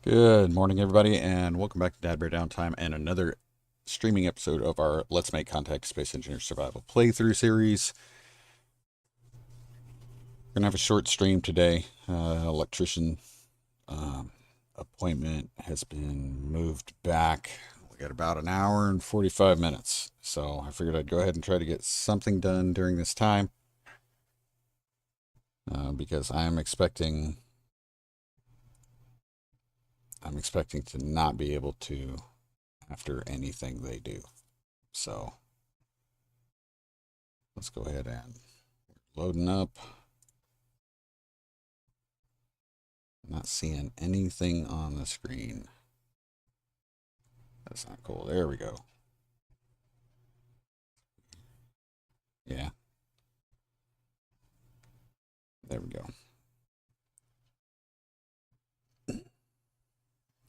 Good morning, everybody, and welcome back to DADBEAR.Downtime and another streaming episode of our Let's Make Contact Space Engineers Survival playthrough series. We're going to have a short stream today. Electrician appointment has been moved back. We got about an hour and 45 minutes, so I figured I'd go ahead and try to get something done during this time because I'm expecting to not be able to after anything they do. So let's go ahead and loading up. Not seeing anything on the screen. That's not cool. There we go. Yeah. There we go.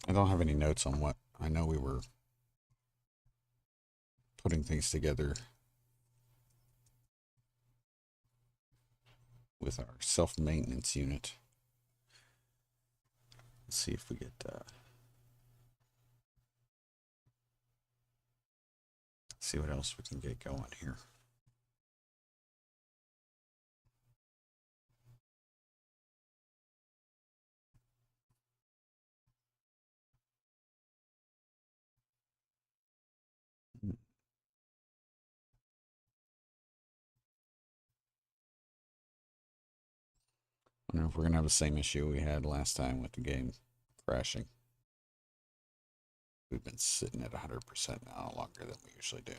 I don't have any notes on what I know we were putting things together with our self-maintenance unit. Let's see if we get see what else we can get going here. I wonder if we're gonna have the same issue we had last time with the game crashing. We've been sitting at 100% now, longer than we usually do.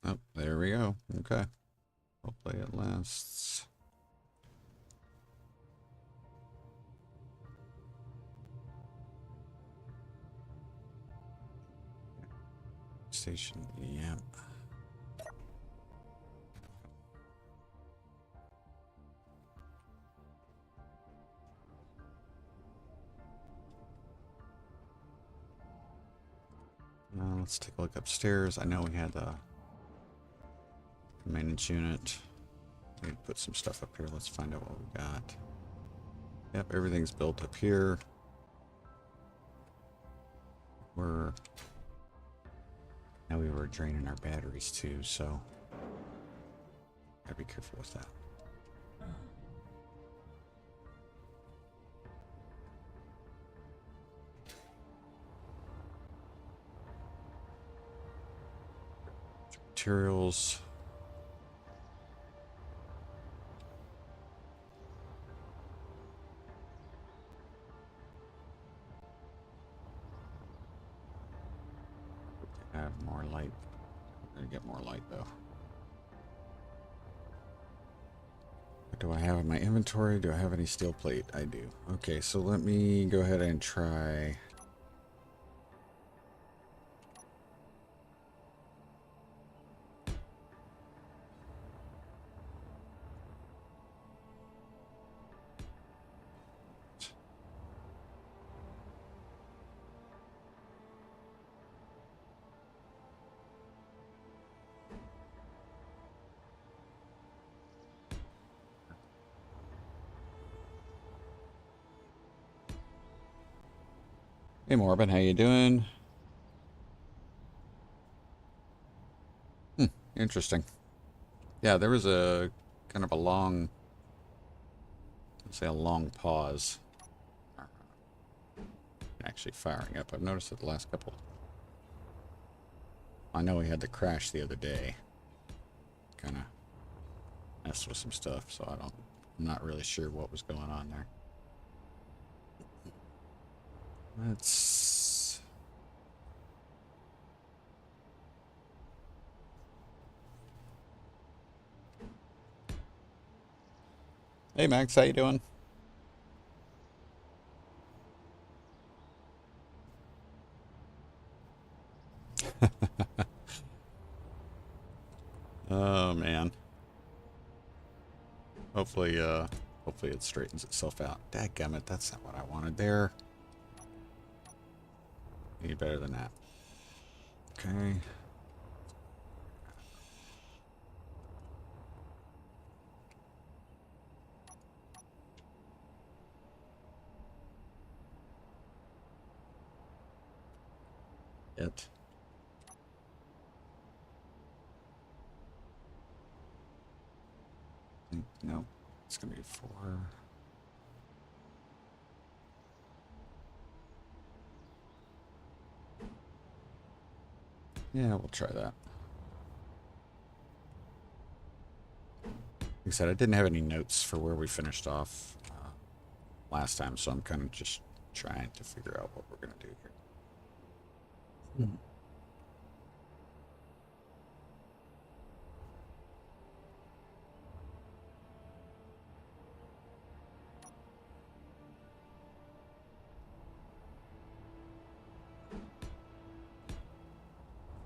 Oh, there we go. Okay. Hopefully it lasts. Station, yeah. Let's take a look upstairs. I know we had the maintenance unit. We need to put some stuff up here. Let's find out what we got. Yep, everything's built up here. Now we were draining our batteries too, so gotta be careful with that. Materials. Have more light. We're gonna get more light though. What do I have in my inventory? Do I have any steel plate? I do. Okay, so let me go ahead and try. Hey Morbin, how you doing? Interesting. Yeah, there was a kind of a long, let's say a long pause. Actually firing up. I've noticed it the last couple. I know we had the crash the other day. Kind of messed with some stuff, so I'm not really sure what was going on there. Let's... Hey Max, how you doing? Oh man. Hopefully it straightens itself out. Dadgummit, that's not what I wanted there. Need better than that. Okay. it. No, it's gonna be 4. Yeah, we'll try that. Like I said, I didn't have any notes for where we finished off last time, so I'm kind of just trying to figure out what we're going to do here.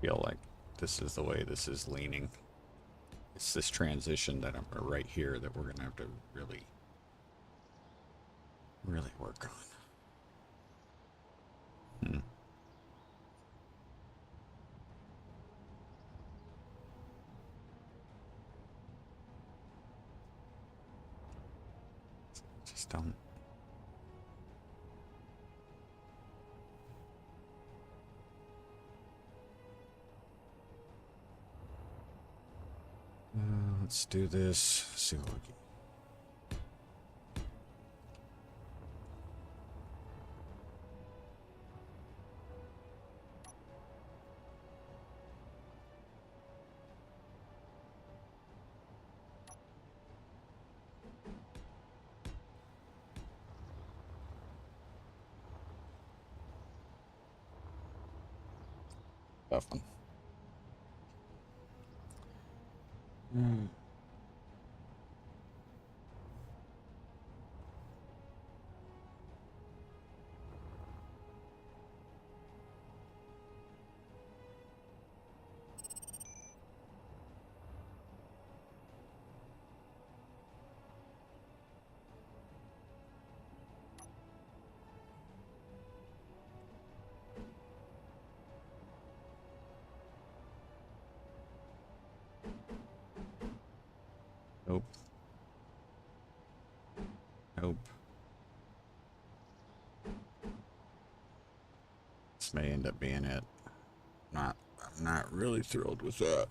Feel like this is the way this is leaning. It's this transition that I'm right here that we're going to have to really work on. Just don't. Let's do this. See what we get. Tough one. Nope. Nope. This may end up being it. I'm not really thrilled with that.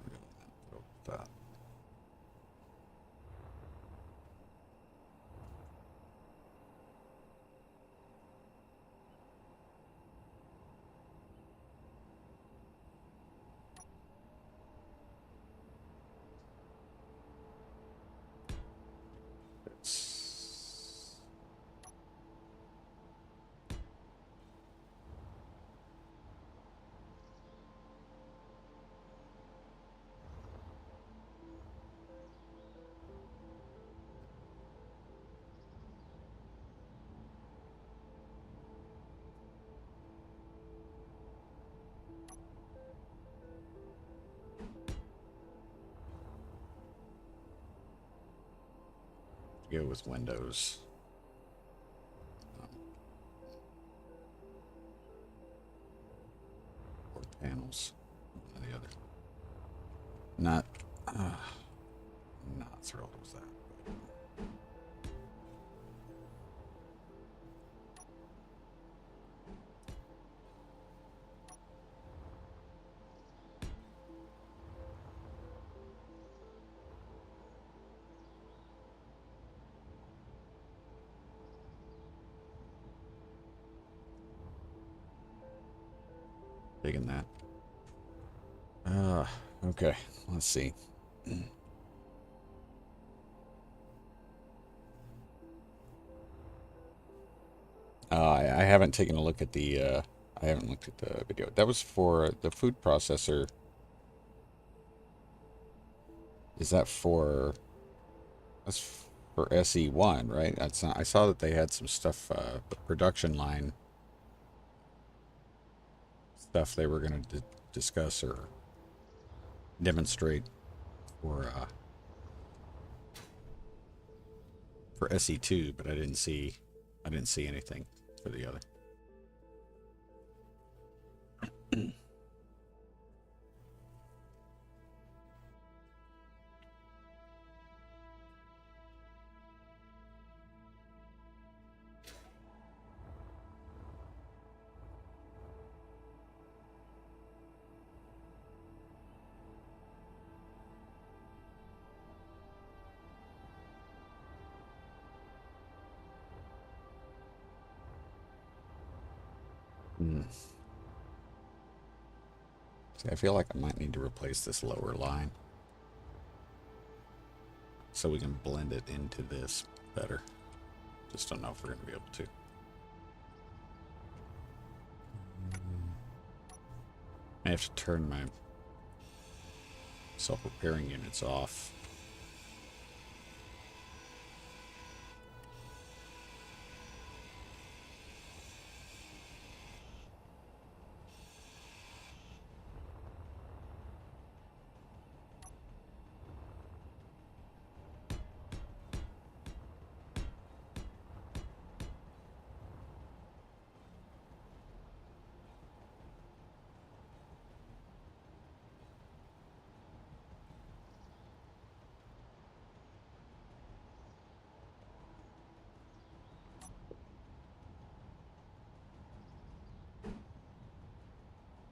Really not thrilled with that. Go with Windows. Or panels. One or the other. Not thrilled with that. Digging that. Okay. Let's see. I haven't taken a look at the, I haven't looked at the video. That was for the food processor. Is that for, that's for SE1, right? That's not, I saw that they had some stuff, the production line stuff they were going to discuss or demonstrate for SE2, but I didn't see anything for the other. See, I feel like I might need to replace this lower line so we can blend it into this better. Just don't know if we're going to be able to. I have to turn my self-repairing units off.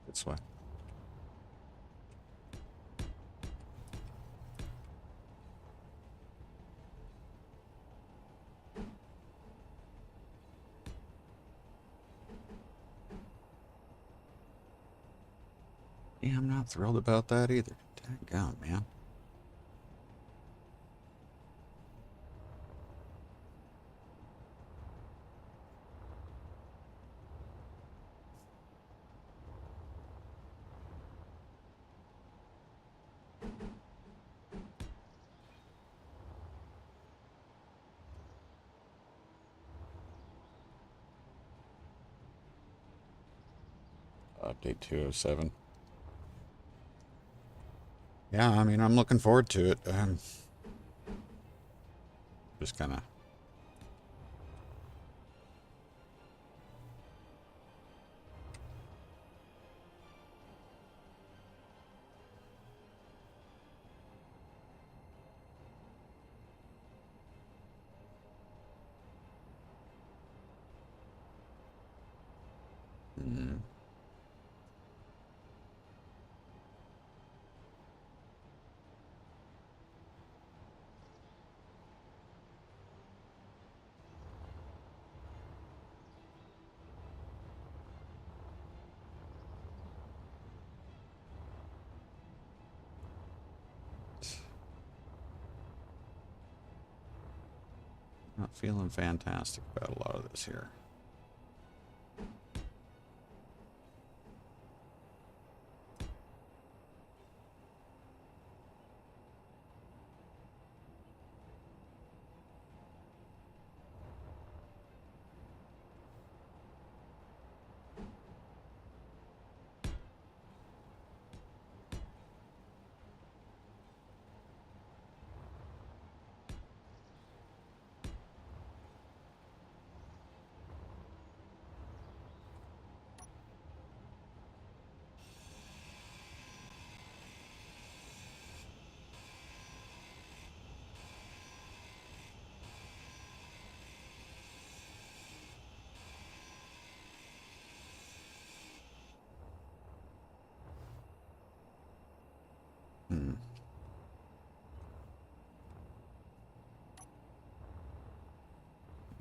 This way. Yeah, I'm not thrilled about that either. Daggone, man. Update 207. Yeah, I mean, I'm looking forward to it. Just kind of... Not feeling fantastic about a lot of this here.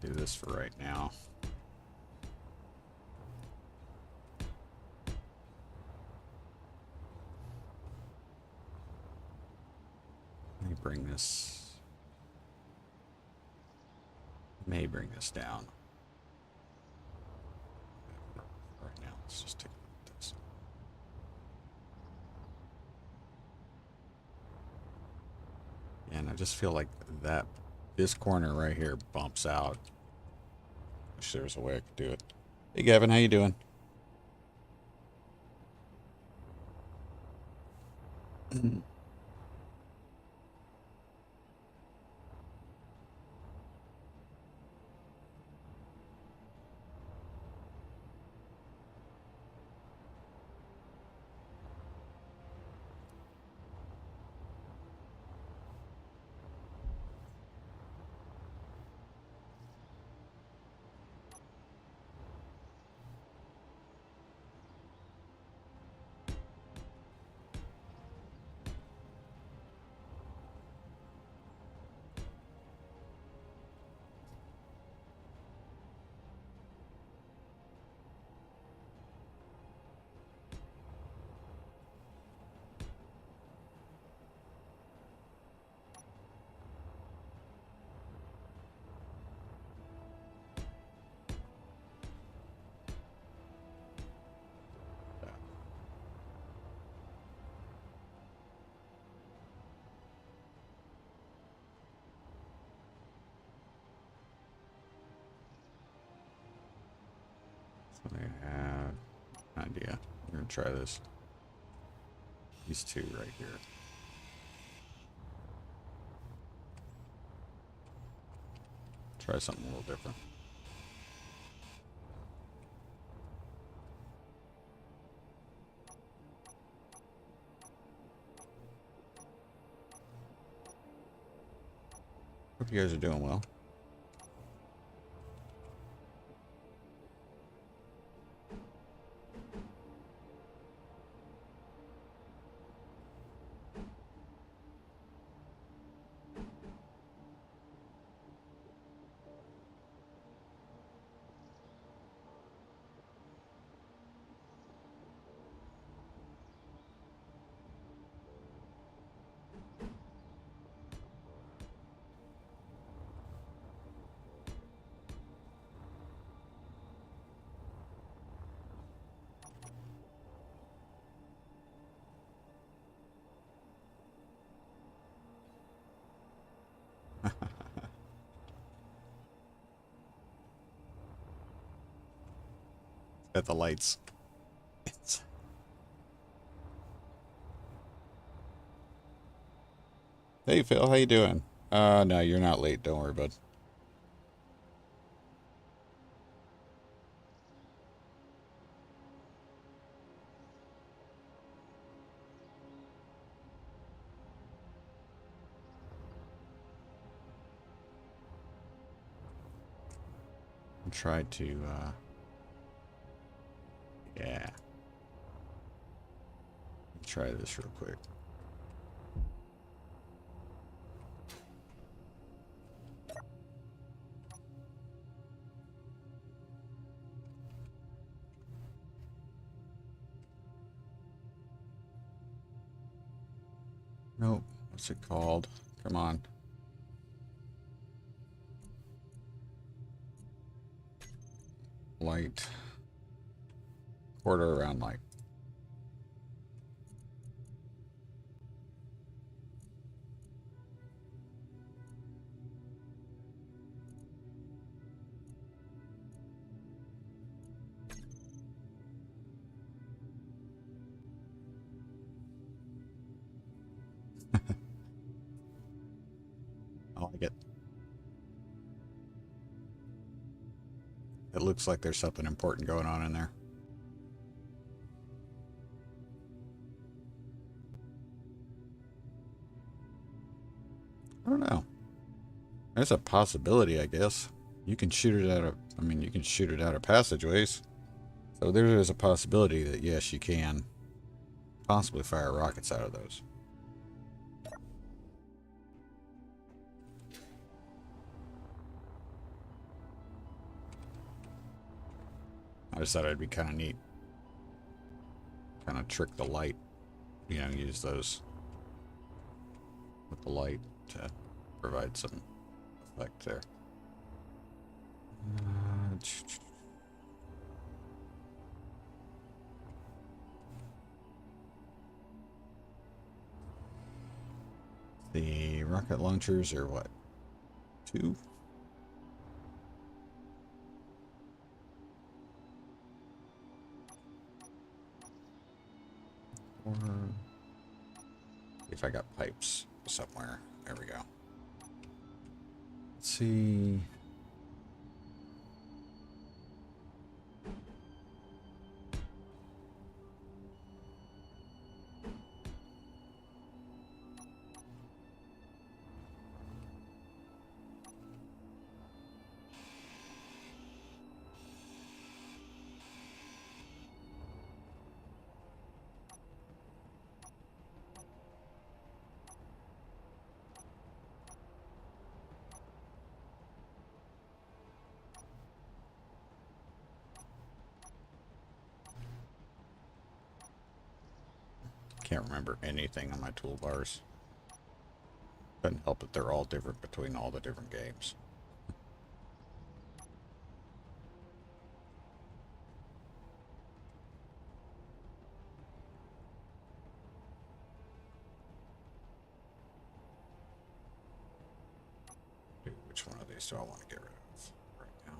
Do this for right now. Let me bring this... May bring this down. Right now, let's just take a look at this. And I just feel like that this corner right here bumps out. Wish there was a way I could do it. Hey Gavin, how you doing? So they have an idea. We're gonna try this. These two right here. Try something a little different. Hope you guys are doing well. Got the lights. Hey Phil, how you doing? No, you're not late. Don't worry, bud. I'll try to, yeah. Try this real quick. Nope. What's it called? Come on. Light. Quarter around light. I like it. It looks like there's something important going on in there. I don't know. There's a possibility, I guess. You can shoot it out of, I mean, you can shoot it out of passageways. So there is a possibility that, yes, you can possibly fire rockets out of those. I just thought it'd be kind of neat. Kind of trick the light. You know, use those with the light to provide some effect there. The rocket launchers are what? 2? Or if I got pipes somewhere. There we go. Let's see. Can't remember anything on my toolbars. Couldn't help it, they're all different between all the different games. Dude, which one of these do I want to get rid of right now?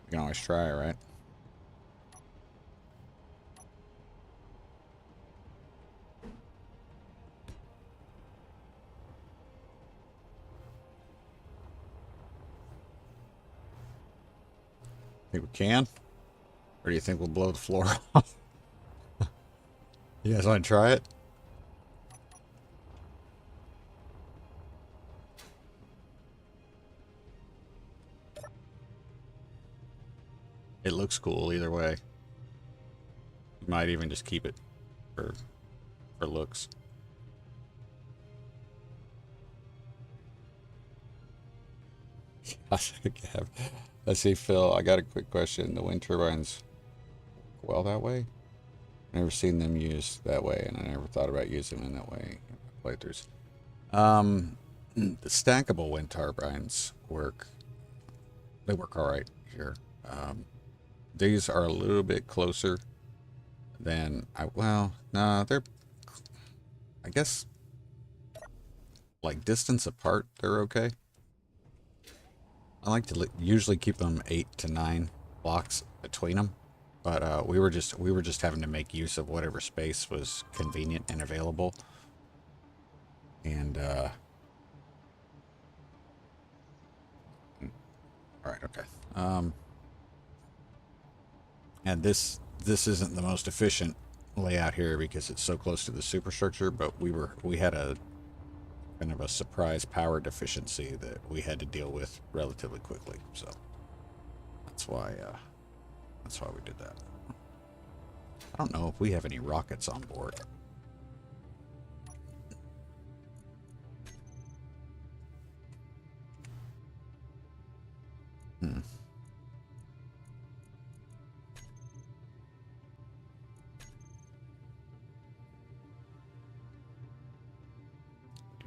You can always try, right? Think we can? Or do you think we'll blow the floor off? You guys want to try it? It looks cool either way. You might even just keep it for looks. Let's see, Phil. I got a quick question. The wind turbines well that way? Never seen them used that way, and I never thought about using them that way in my playthroughs. The stackable wind turbines work. They work all right here. These are a little bit closer than well, nah, they're, I guess, like distance apart, they're okay. I like to usually keep them 8 to 9 blocks between them, but we were just having to make use of whatever space was convenient and available. And all right, okay. And this isn't the most efficient layout here because it's so close to the superstructure, but we had a kind of a surprise power deficiency that we had to deal with relatively quickly. So that's why we did that. I don't know if we have any rockets on board. Do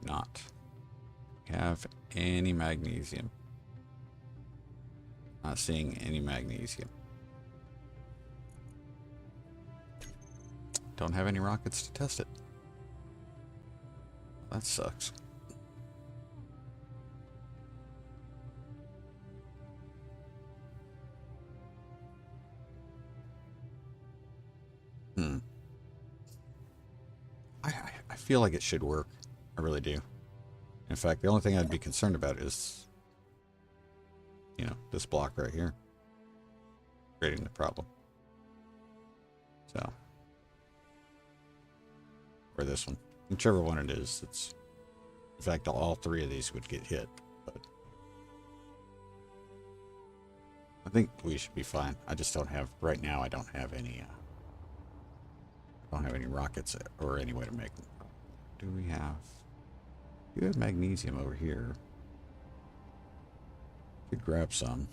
not have any magnesium. Not seeing any magnesium. Don't have any rockets to test it. That sucks. I feel like it should work. I really do. In fact, the only thing I'd be concerned about is, you know, this block right here creating the problem. So, or this one, whichever one it is. It's, in fact, all three of these would get hit, but I think we should be fine. I just don't have right now. I don't have any rockets or any way to make them. Do we have? You have magnesium over here. Could grab some.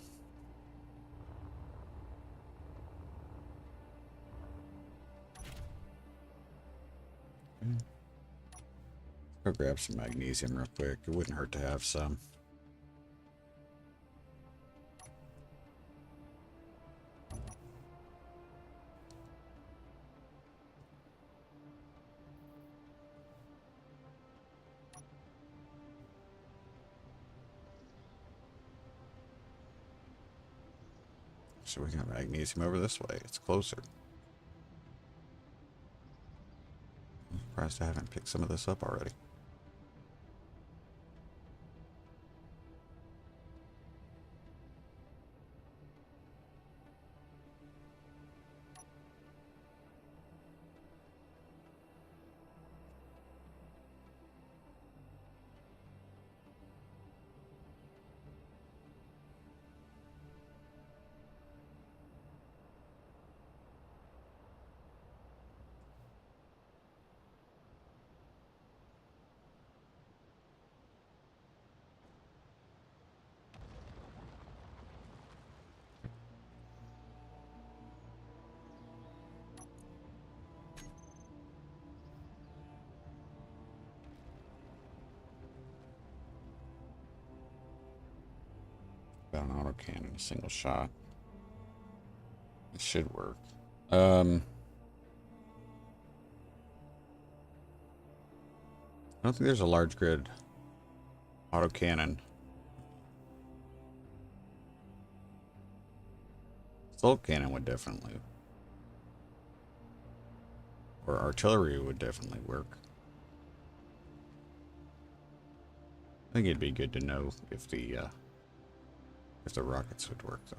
Okay. Go grab some magnesium real quick. It wouldn't hurt to have some. So we got magnesium over this way. It's closer. I'm surprised I haven't picked some of this up already. Got an autocannon, a single shot. It should work. I don't think there's a large grid autocannon. Assault cannon would definitely, or artillery would definitely work. I think it'd be good to know if the rockets would work though.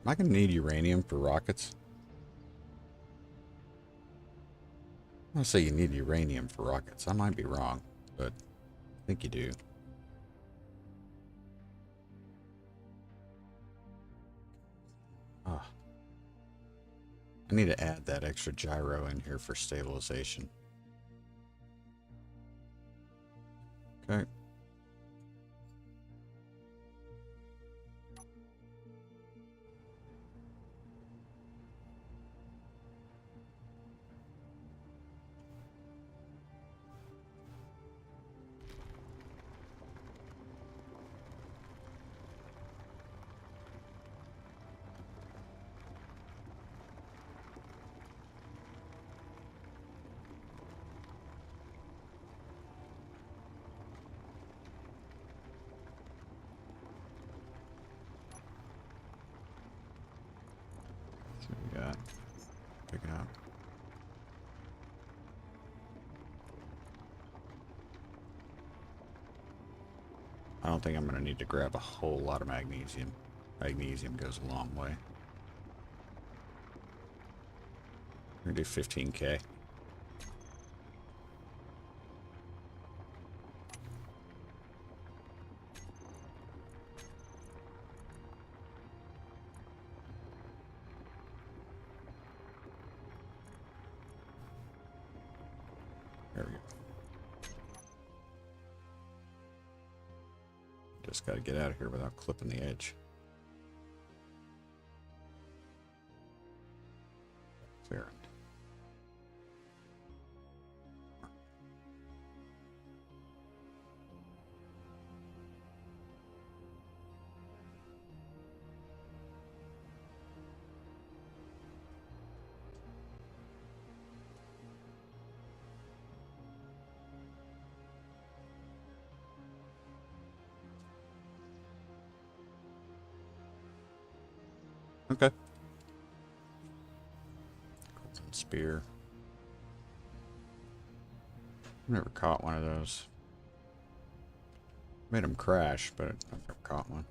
Am I gonna need uranium for rockets? I'm gonna say you need uranium for rockets. I might be wrong, but I think you do. Ah. I need to add that extra gyro in here for stabilization. Okay. So we got pick it up. I don't think I'm going to need to grab a whole lot of magnesium. Magnesium goes a long way. We're going to do 15K. There we go. Just got to get out of here without clipping the edge. There. Okay. Golden spear. I've never caught one of those. Made them crash, but I've never caught one.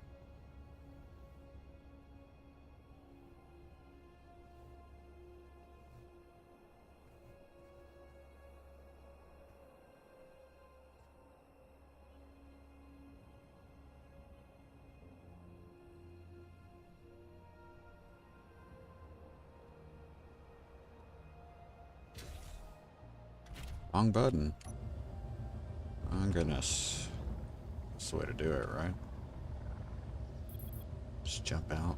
Wrong button. Oh goodness. That's the way to do it, right? Just jump out.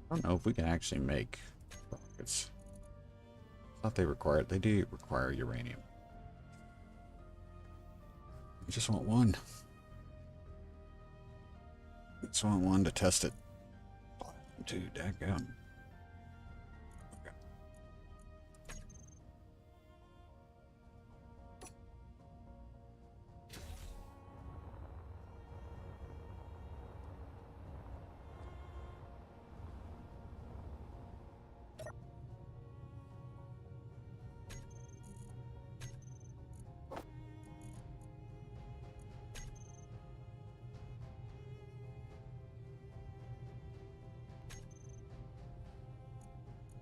I don't know if we can actually make rockets. I thought they required, they do require uranium. I just want one. I just want one to test it. Dude, dadgum. Okay.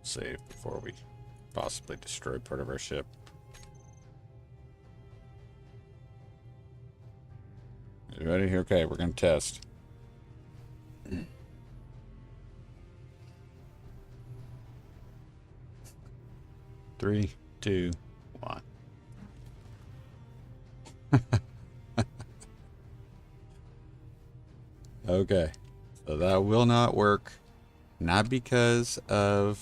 Save before we possibly destroy part of our ship. You ready? Okay, we're gonna test. 3, 2, 1. Okay, so that will not work. Not because of...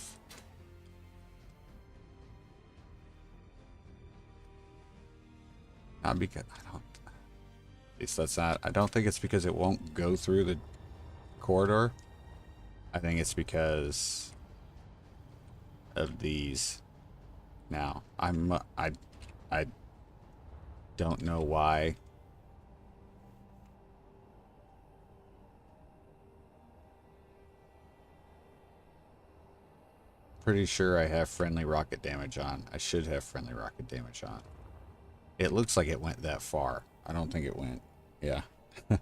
Not because... I don't... At least that's not... I don't think it's because it won't go through the corridor. I think it's because of these. Now, I don't know why. Pretty sure I have friendly rocket damage on. I should have friendly rocket damage on. It looks like it went that far. I don't think it went. Yeah. I'm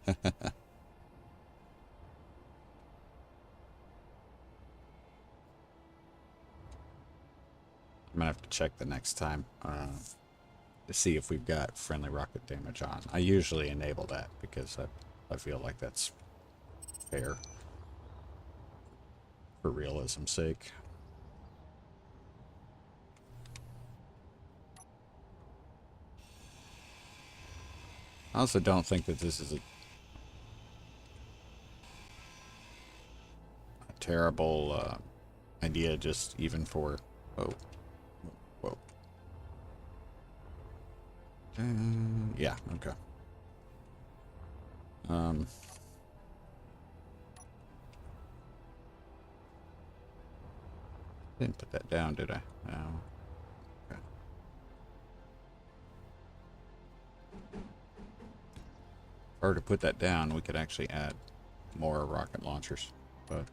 gonna have to check the next time to see if we've got friendly rocket damage on. I usually enable that because I feel like that's fair for realism's sake. I also don't think that this is a terrible idea, just even for... Oh. Whoa. Yeah, okay. Didn't put that down, did I? No. Okay. Or to put that down, we could actually add more rocket launchers, but...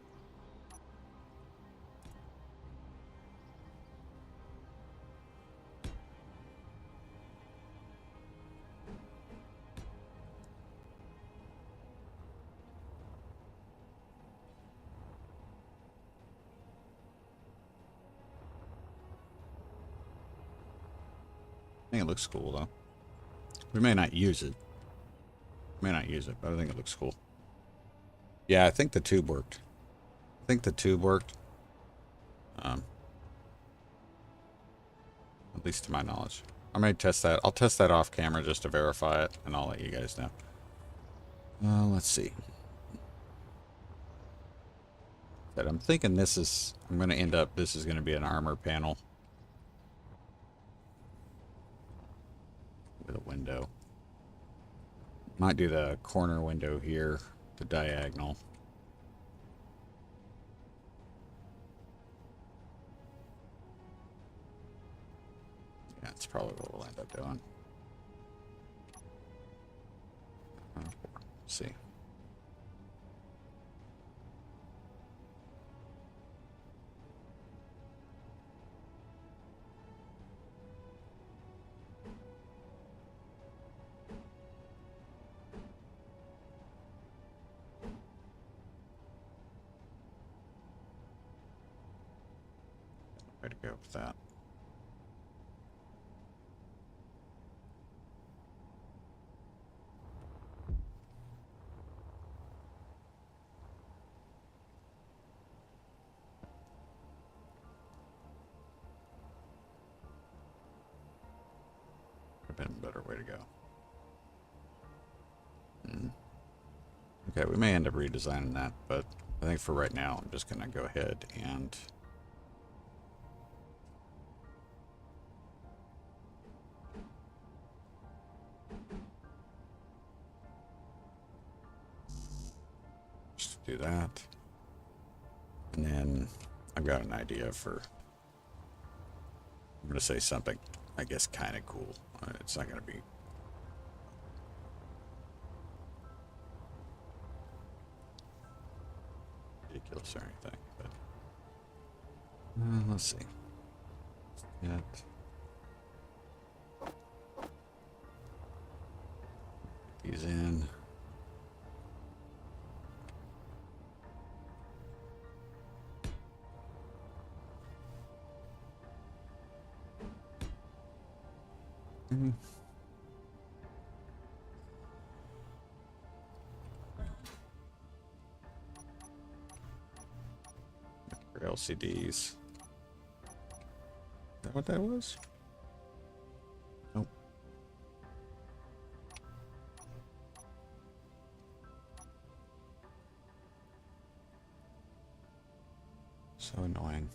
I think it looks cool, though. We may not use it. May not use it, but I think it looks cool. Yeah, I think the tube worked. I think the tube worked. At least to my knowledge. I may test that. I'll test that off camera just to verify it, and I'll let you guys know. Let's see. But I'm thinking this is... I'm going to end up... This is going to be an armor panel. With a window. Might do the corner window here, the diagonal. Yeah, that's probably what we'll end up doing. Let's see. Way to go with that. Would have been a better way to go. Okay, we may end up redesigning that, but I think for right now, I'm just going to go ahead and... just do that. And then I've got an idea for... I'm going to say something, I guess, kind of cool. It's not going to be... ridiculous or anything, but... let's see. Yet. These in. Mm. For LCDs. Is that what that was? Nope. So annoying.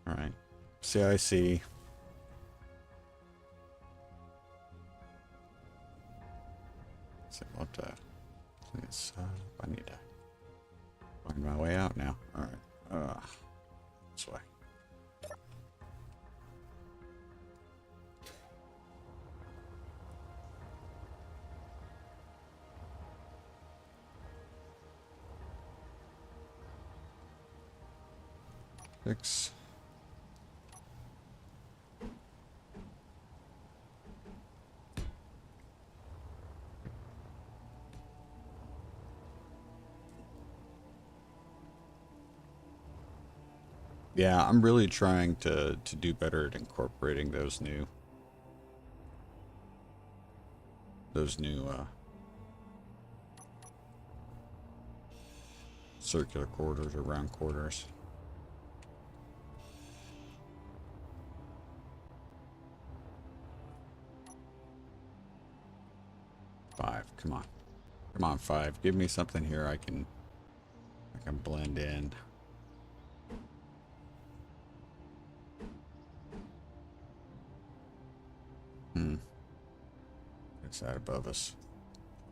All right. CIC. So what it's, I need to find my way out now. All right. This way. Six. Yeah, I'm really trying to do better at incorporating those new circular corridors or round corridors. Five, come on. Come on, five. Give me something here I can blend in. What's that above us?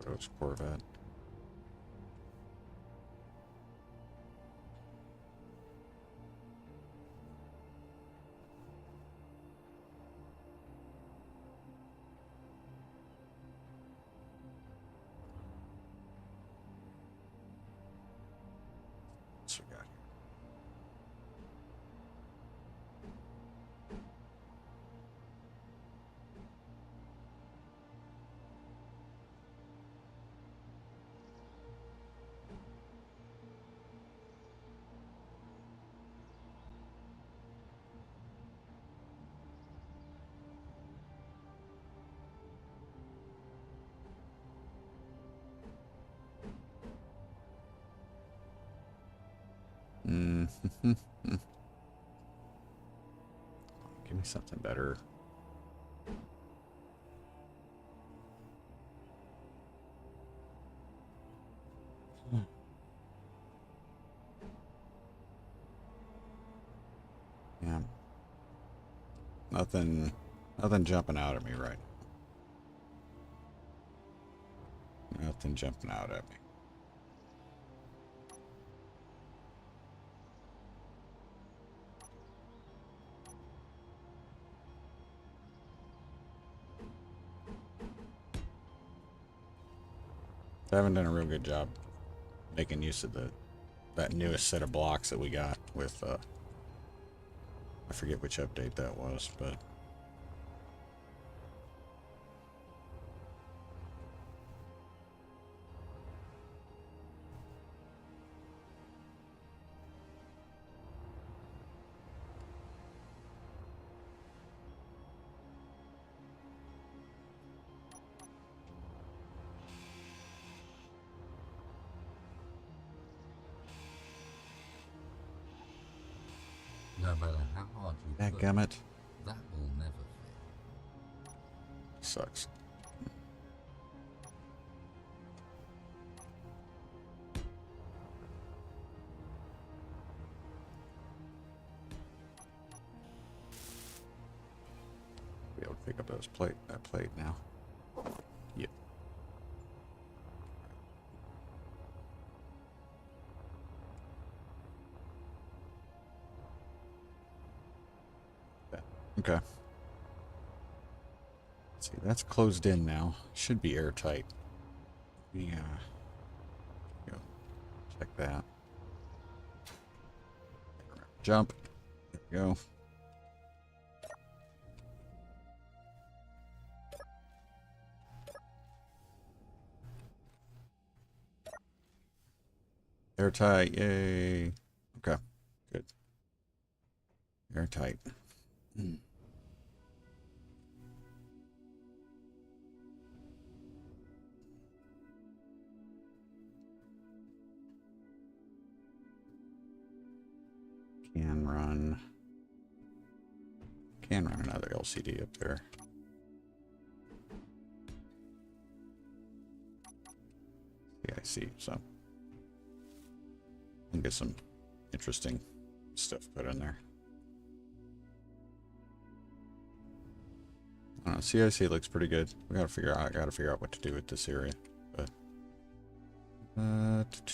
What's Corvette? What's we got here? Give me something better. Yeah. Nothing jumping out at me right. Nothing jumping out at me. I haven't done a real good job making use of that newest set of blocks that we got with I forget which update that was, but No matter how hard you push, dadgummit. that will never fit. Sucks. Pick up that plate now. Yep. Okay. Let's see, that's closed in now. Should be airtight. Yeah. Go check that. Jump. There we go. Airtight, yay. Okay, good. Airtight. Can run another LCD up there. Yeah, I see. So we'll get some interesting stuff put in there. I don't know. CIC looks pretty good. I gotta figure out what to do with this area. But I think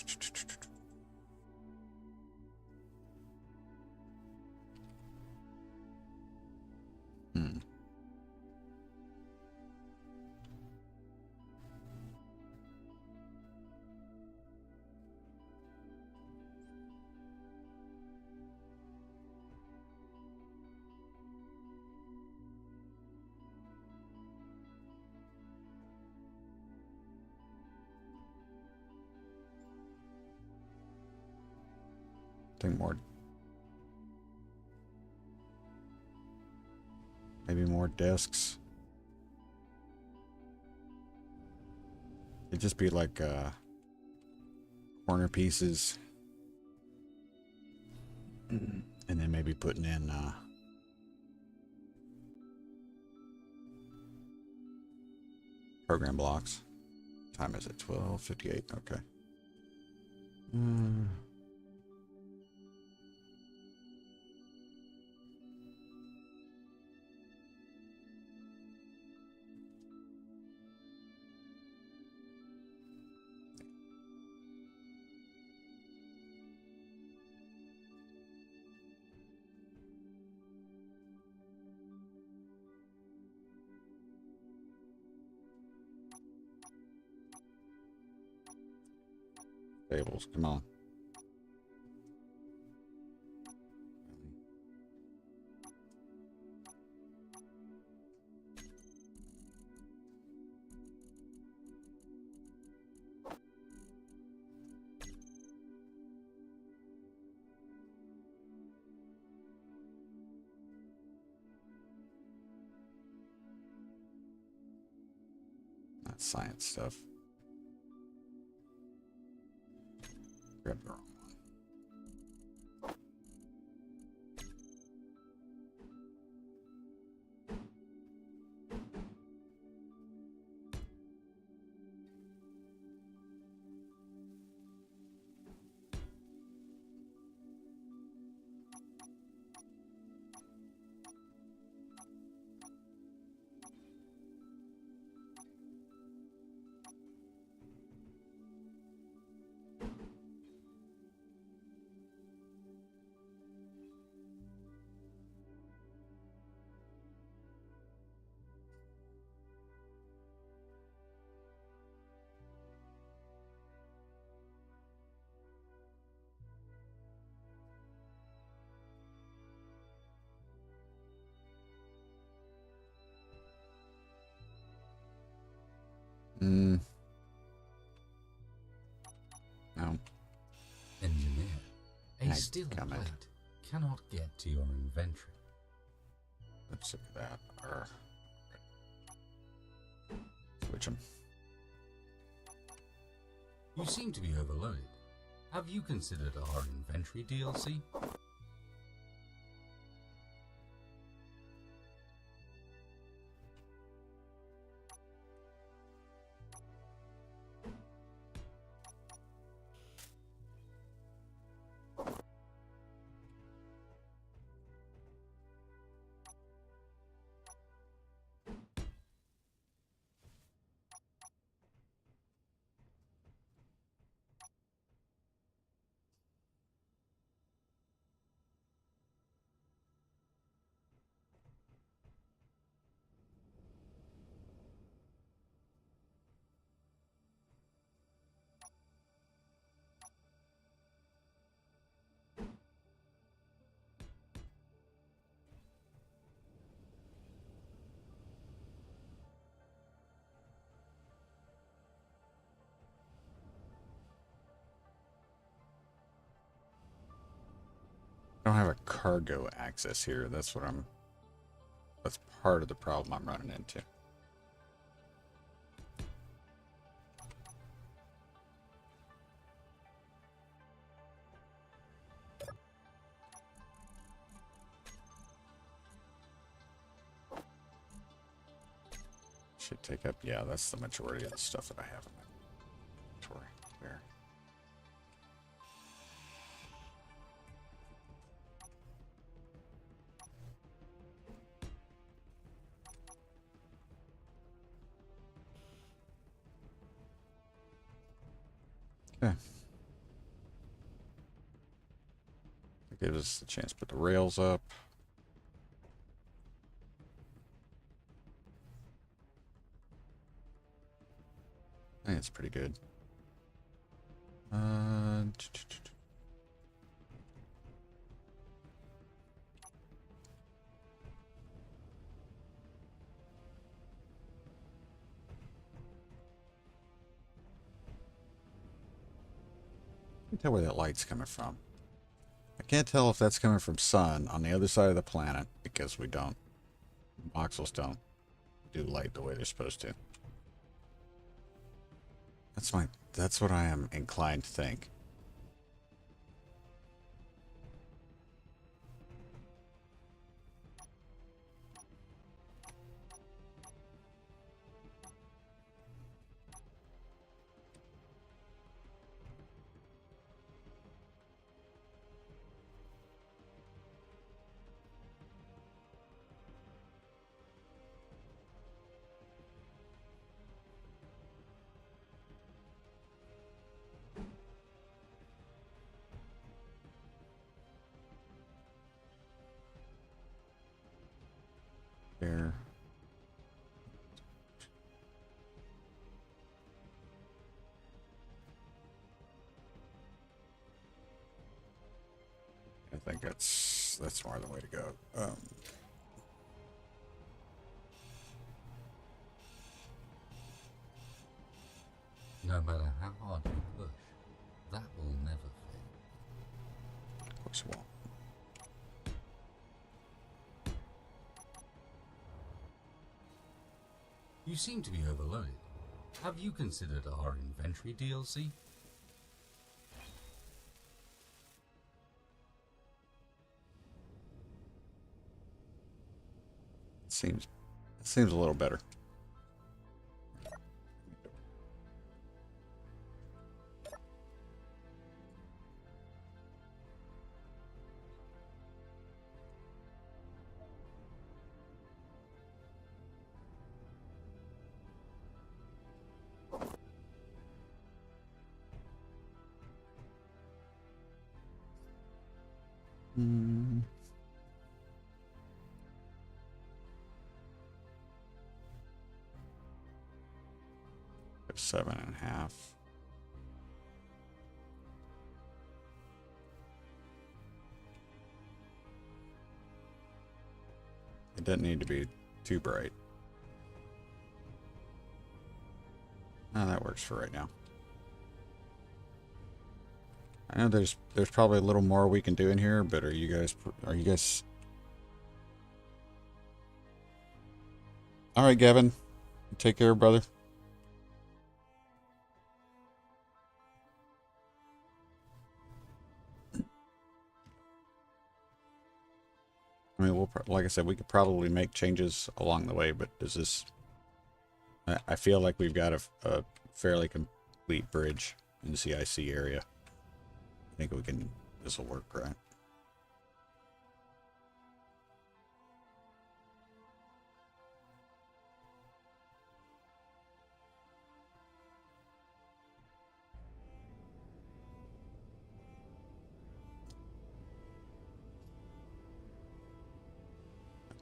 maybe more desks. It'd just be like corner pieces, and then maybe putting in program blocks. Time is it? 12:58. Okay. Tables, come on. That's science stuff. Grab the wrong one. No. Engineer, a I steel come plate in. cannot get to your inventory. Let's look at that. Switch them. You seem to be overloaded. Have you considered our inventory DLC? I don't have a cargo access here. That's part of the problem I'm running into. Should take up, yeah, that's the majority of the stuff that I have in my inventory there. Okay. That gives us a chance to put the rails up. I think it's pretty good. I can't tell where that light's coming from. I can't tell if that's coming from sun on the other side of the planet because we don't, voxels don't do light the way they're supposed to. That's what I am inclined to think. There. I think that's more the way to go. No matter how hard you push, that will never fit. Of course it won't. You seem to be overloaded. Have you considered our inventory DLC? It seems a little better. Hmm. 7.5. It doesn't need to be too bright. Oh, that works for right now. I know there's probably a little more we can do in here, but are you guys all right, Gavin? Take care, brother. I mean, like I said, we could probably make changes along the way, but does this? I feel like we've got a fairly complete bridge in the CIC area. I think we can. This will work, right?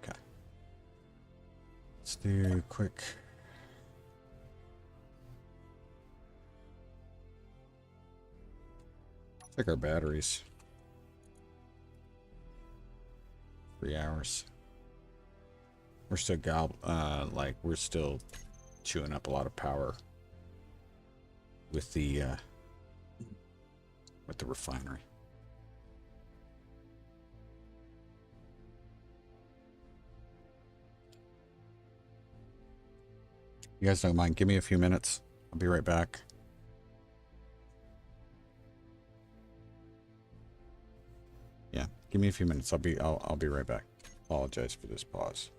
Okay. Let's do quick. Check our batteries. 3 hours. We're still we're still chewing up a lot of power with the refinery. You guys don't mind? Give me a few minutes. I'll be right back. Yeah, give me a few minutes. I'll be right back. Apologize for this pause.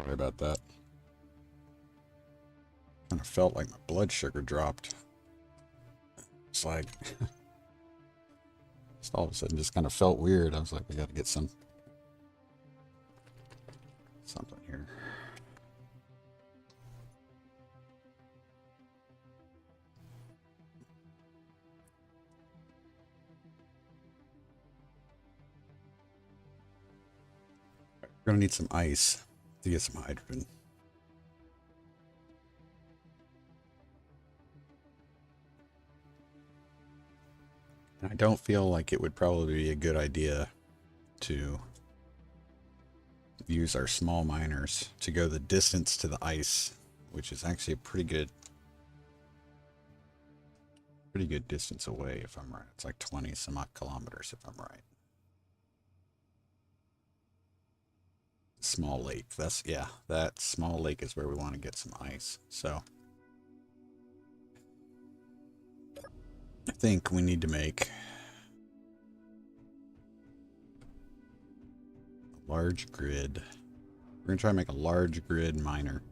Sorry about that. Kind of felt like my blood sugar dropped. It's like, just all of a sudden just kind of felt weird. I was like, we got to get something here. We're gonna need some ice to get some hydrogen. And I don't feel like it would probably be a good idea to use our small miners to go the distance to the ice, which is actually a pretty good distance away if I'm right. It's like 20 some odd kilometers if I'm right. Small lake. That's, yeah, that small lake is where we want to get some ice. So I think we need to make a large grid. We're going to try to make a large grid miner.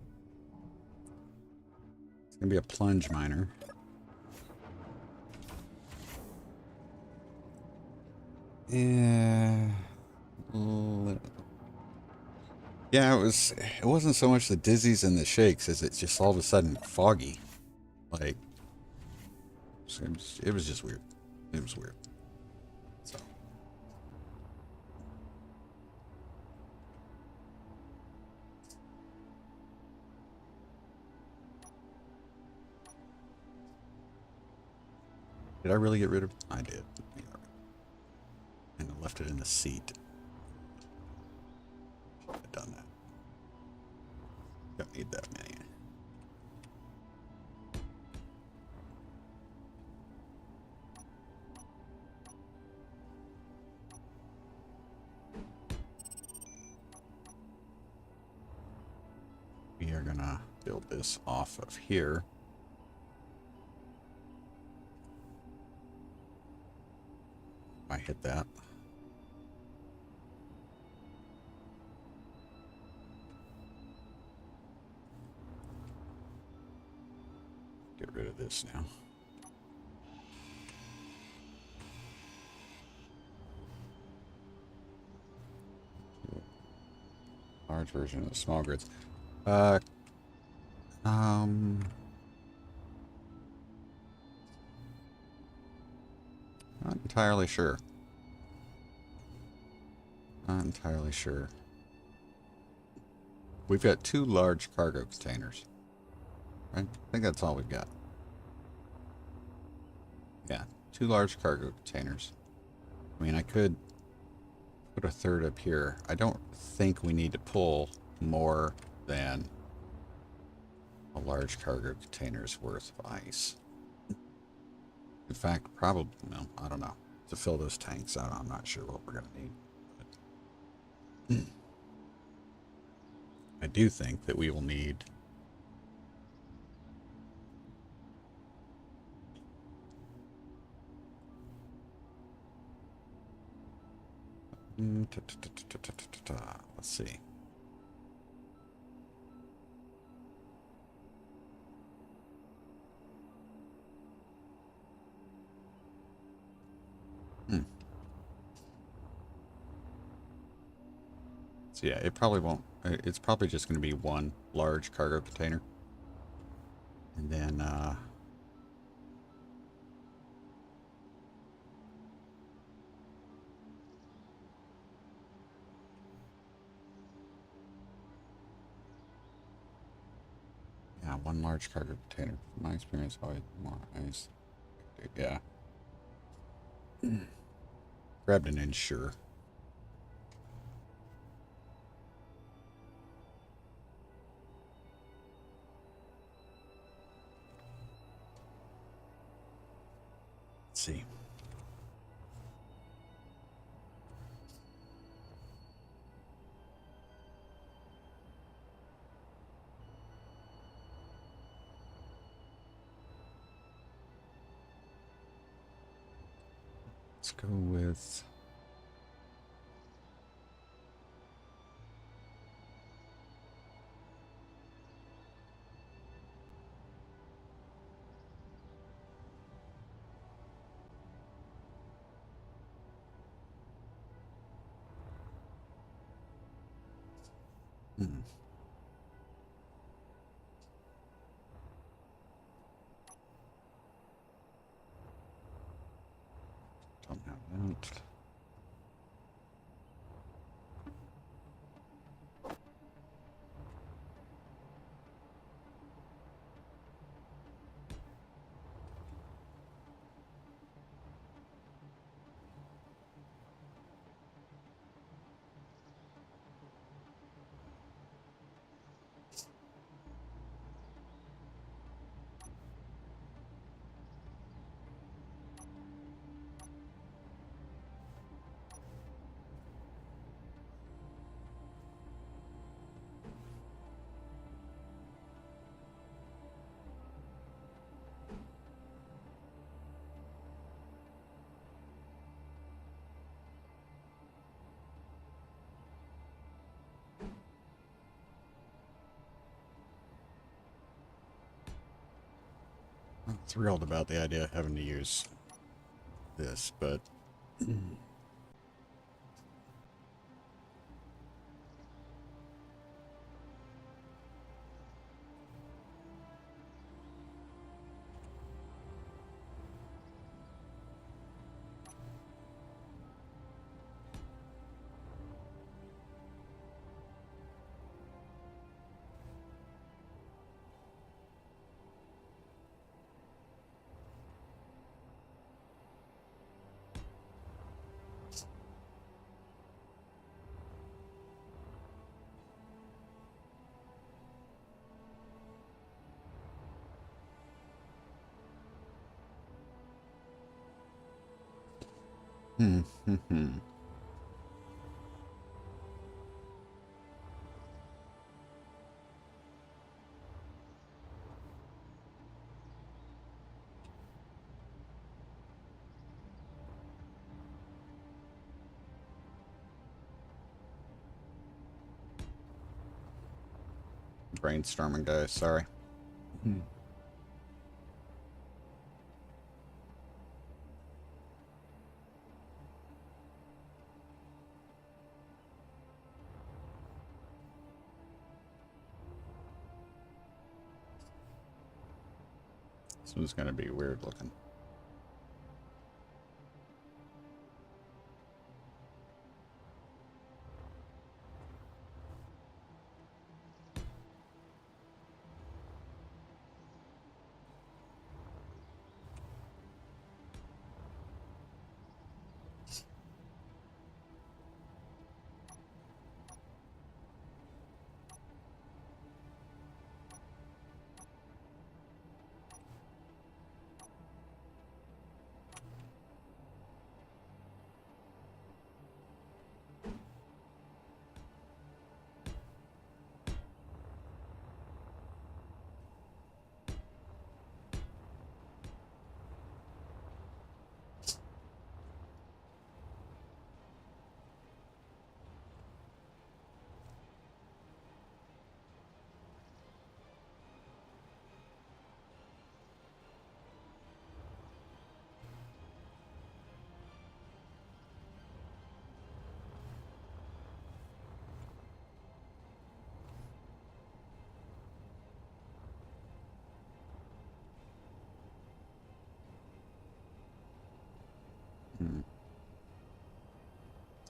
It's going to be a plunge miner. Yeah. Yeah, it wasn't so much the dizzies and the shakes as it's just all of a sudden foggy. Like, it was just weird. It was weird. So. Did I really get rid of it? I did. And I left it in the seat. Should have done that. Don't need that many. We are gonna build this off of here. I hit that. Get rid of this now. Large version of the small grids. Not entirely sure. Not entirely sure. We've got 2 large cargo containers. Right? I think that's all we've got. Yeah, 2 large cargo containers. I mean, I could put a 3rd up here. I don't think we need to pull more than a large cargo container's worth of ice. In fact, probably, no, I don't know. To fill those tanks out, I'm not sure what we're going to need. But I do think that we will need let's see. So yeah, it probably won't. It's probably just going to be 1 large cargo container. And then, yeah, 1 large cargo container. From my experience, always more ice. Yeah. Grabbed an insure. Let's see. Let's go with Hmm. Don't have that. I'm thrilled about the idea of having to use this, but brainstorming, guys. Sorry. This one's gonna be weird looking.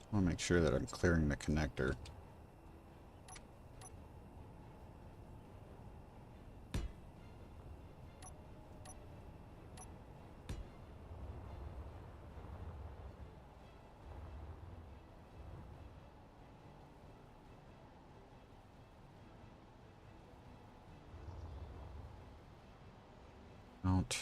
I want to make sure that I'm clearing the connector. Out.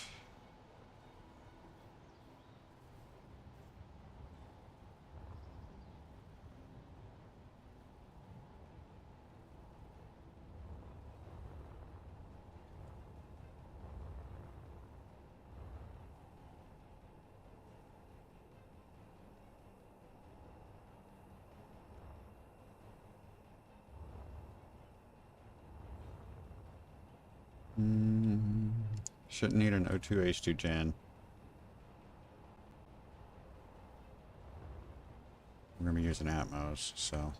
Shouldn't need an O2H2 gen. We're gonna be using Atmos, so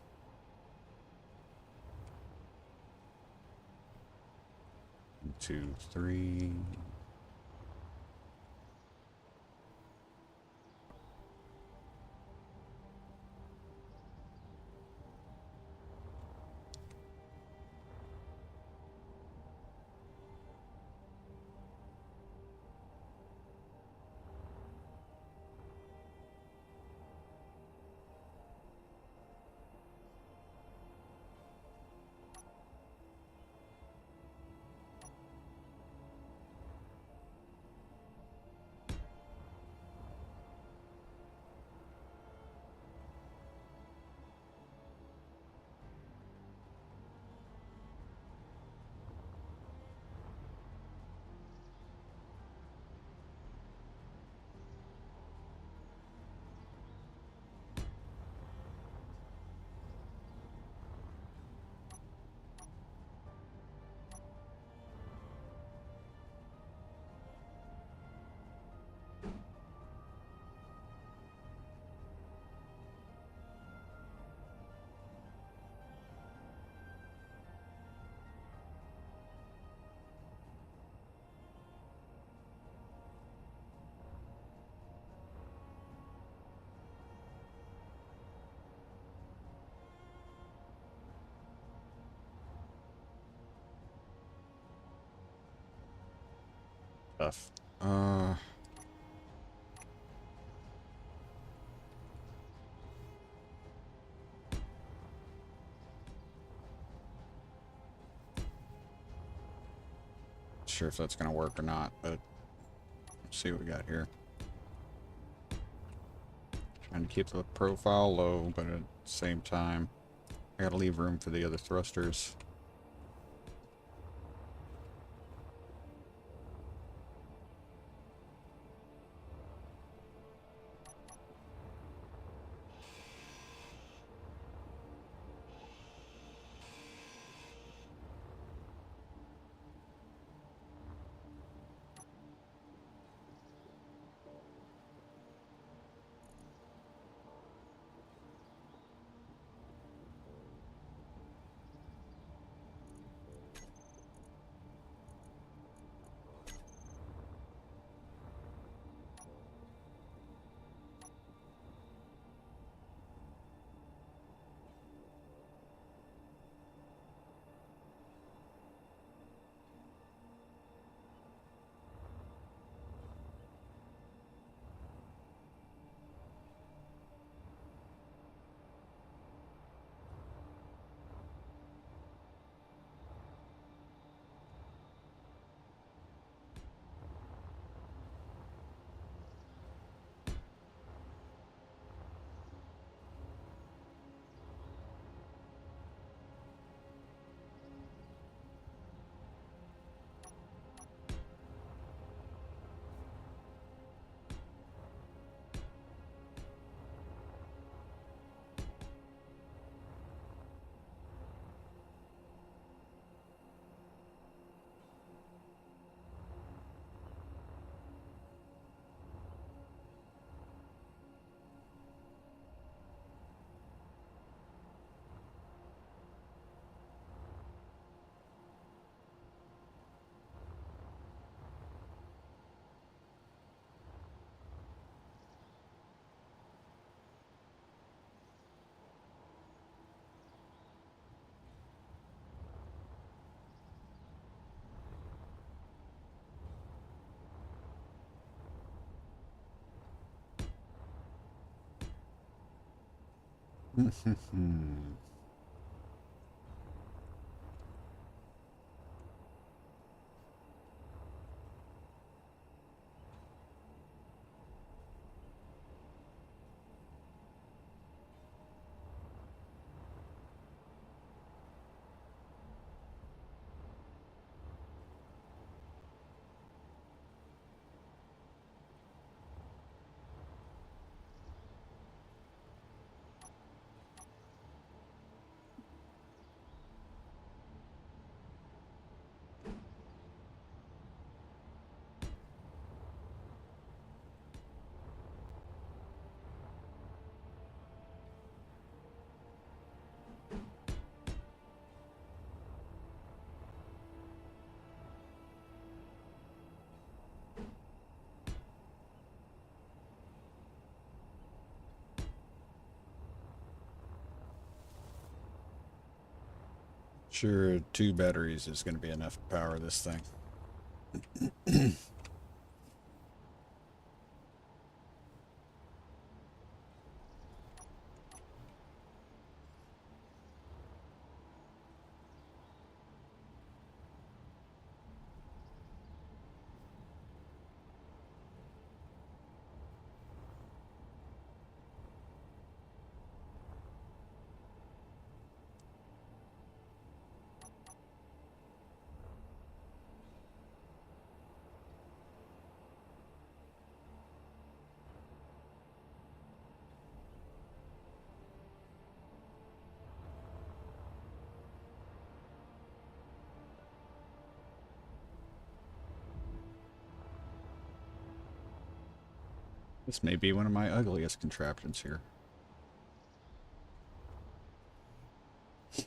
2, 3. Tough. Sure if that's gonna work or not, but let's see what we got here. Trying to keep the profile low, but at the same time, I gotta leave room for the other thrusters. Sure, 2 batteries is going to be enough to power this thing. This may be one of my ugliest contraptions here. Let's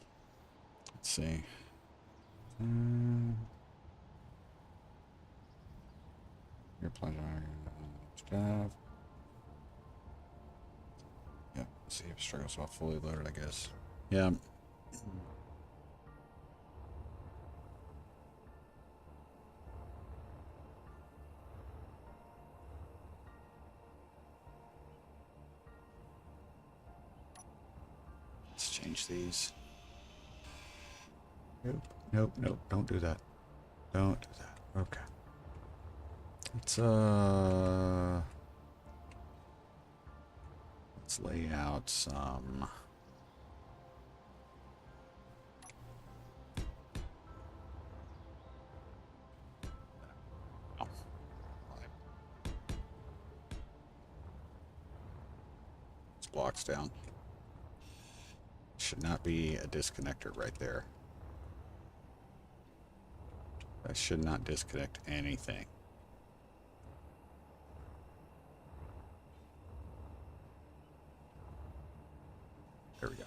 see. Your pleasure. Staff. Yep. See if it struggles while fully loaded, I guess. Yeah. Let's change these. Nope. Nope. Nope. Don't do that. Don't do that. Okay. Let's lay out some. Oh. These blocks down. Should not be a disconnector right there. I should not disconnect anything. There we go.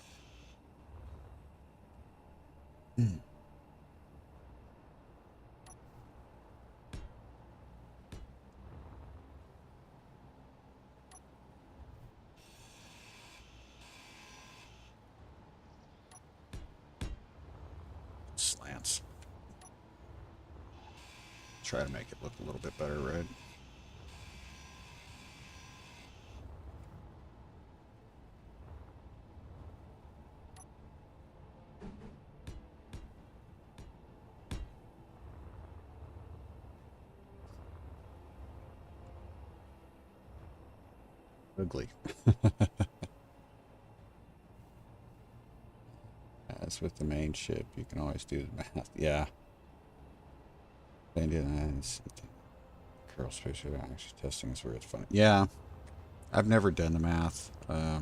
Slants. Try to make it look a little bit better, right? Ugly. As with the main ship, you can always do the math. Yeah. Kerbal Space actually testing is where it's fun. Yeah. I've never done the math. I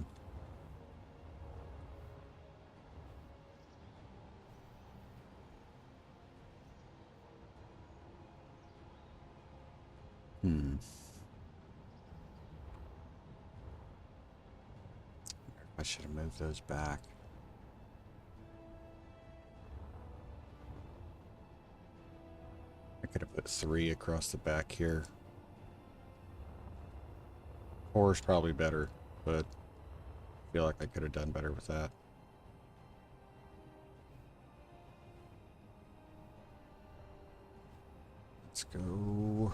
should have moved those back. I could have put 3 across the back here. 4 is probably better, but I feel like I could have done better with that. Let's go.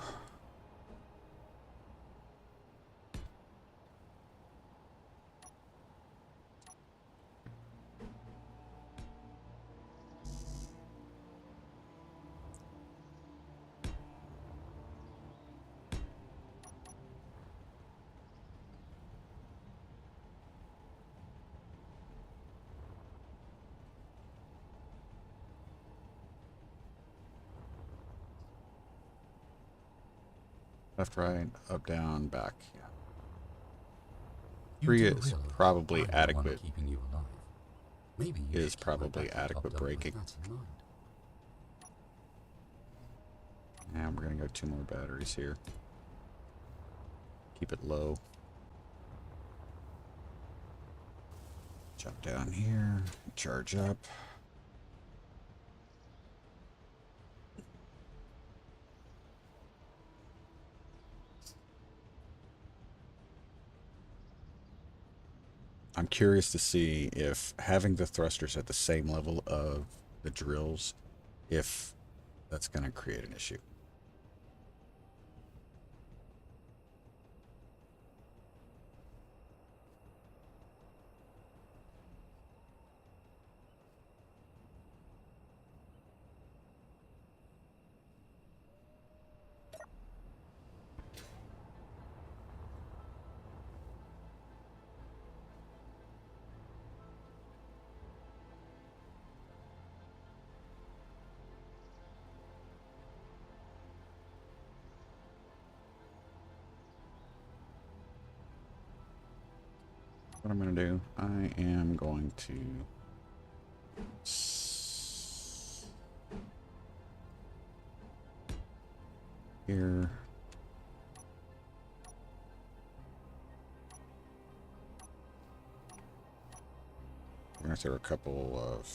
Left, right, up, down, back. Yeah. 3 is probably adequate. Maybe is probably adequate braking. And we're gonna go 2 more batteries here. Keep it low. Jump down here, charge up. I'm curious to see if having the thrusters at the same level of the drills if that's going to create an issue. What I'm going to do, I am going to here. We're going to throw a couple of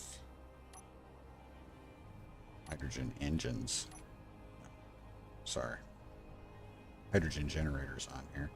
hydrogen engines. Sorry. Hydrogen generators on here.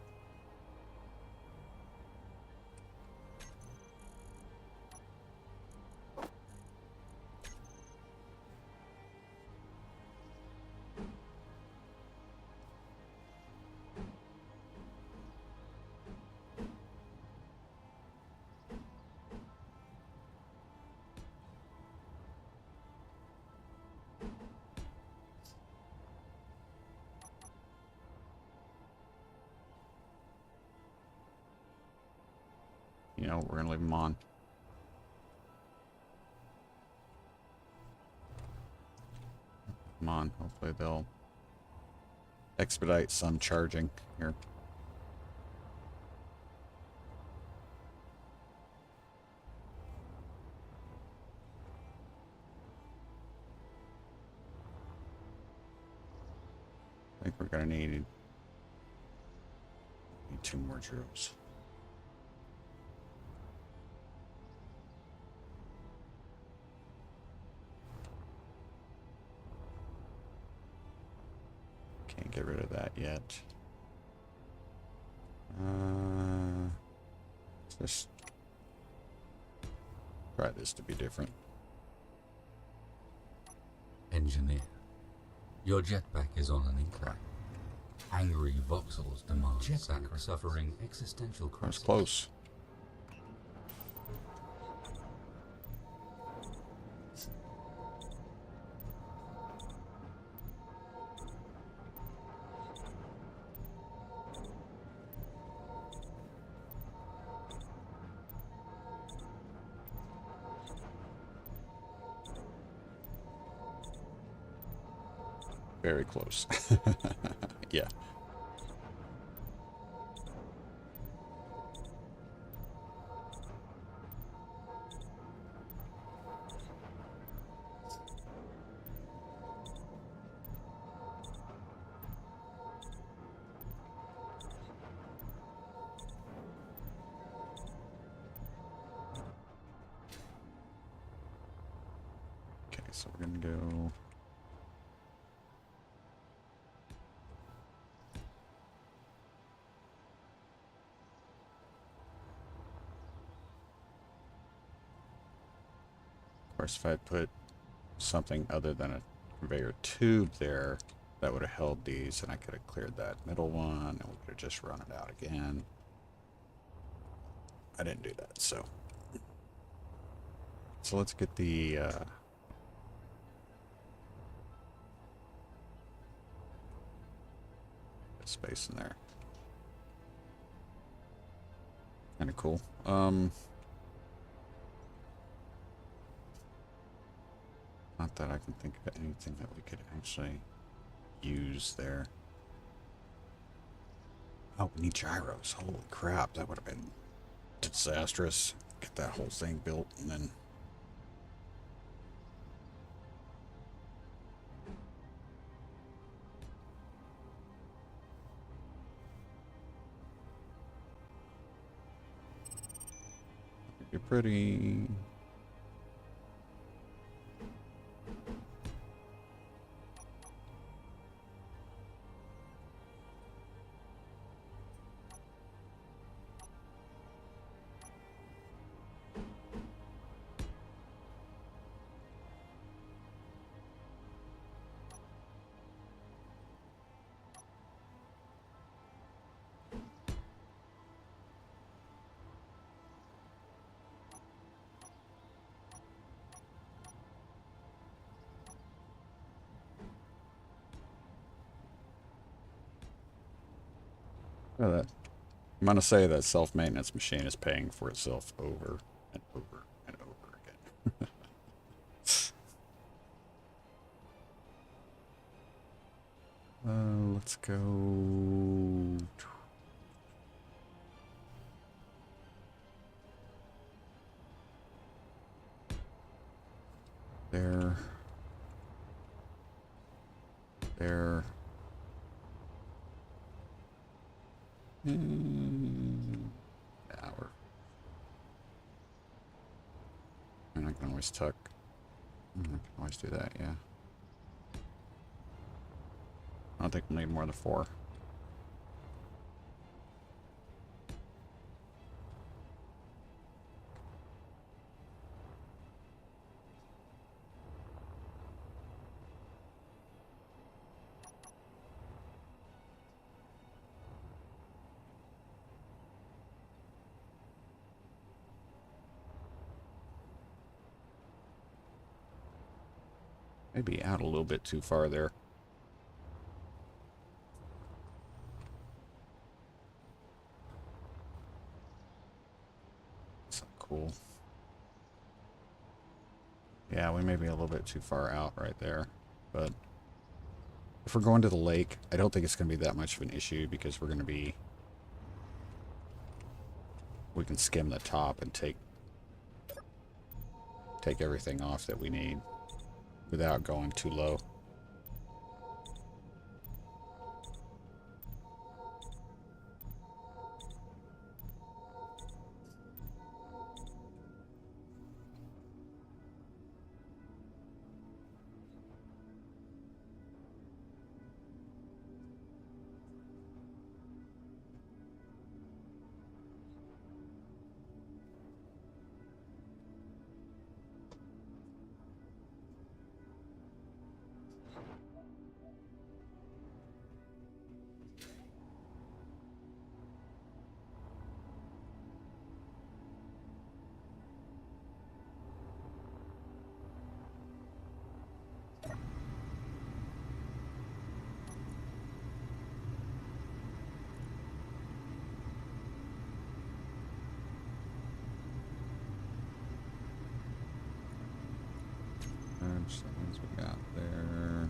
You know, we're going to leave them on. Come on, hopefully they'll expedite some charging here. I think we're going to need 2 more drills. Can't get rid of that yet. Let's just try this to be different. Engineer, your jetpack is on an incline. Angry voxels demand jetpack suffering existential crisis. That's close. Very close. Yeah. Okay, so we're gonna go. Of course, if I put something other than a conveyor tube there, that would have held these, and I could have cleared that middle one, and we could have just run it out again. I didn't do that, so let's get the space in there. Kind of cool. Not that I can think of anything that we could actually use there. Oh, we need gyros. Holy crap, that would have been disastrous. Get that whole thing built and then... You're pretty... that. I'm gonna say that self-maintenance machine is paying for itself over and over and over again. Let's go. There. There. Hour. And I can always tuck. I can always do that, yeah. I don't think we'll need more than 4. Maybe out a little bit too far there. That's cool. Yeah, we may be a little bit too far out right there. But if we're going to the lake, I don't think it's going to be that much of an issue because we're going to be... We can skim the top and take everything off that we need without going too low. So ones we got there.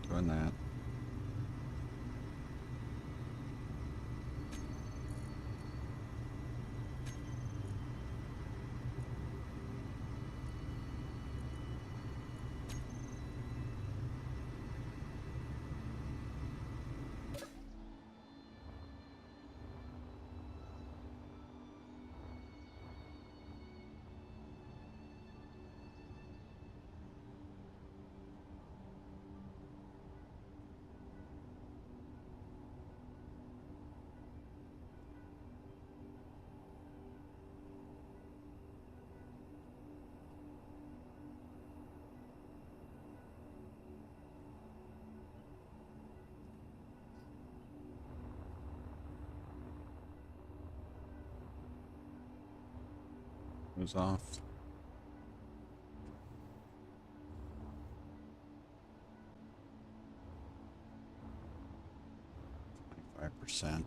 Doing that. Goes off. 25%.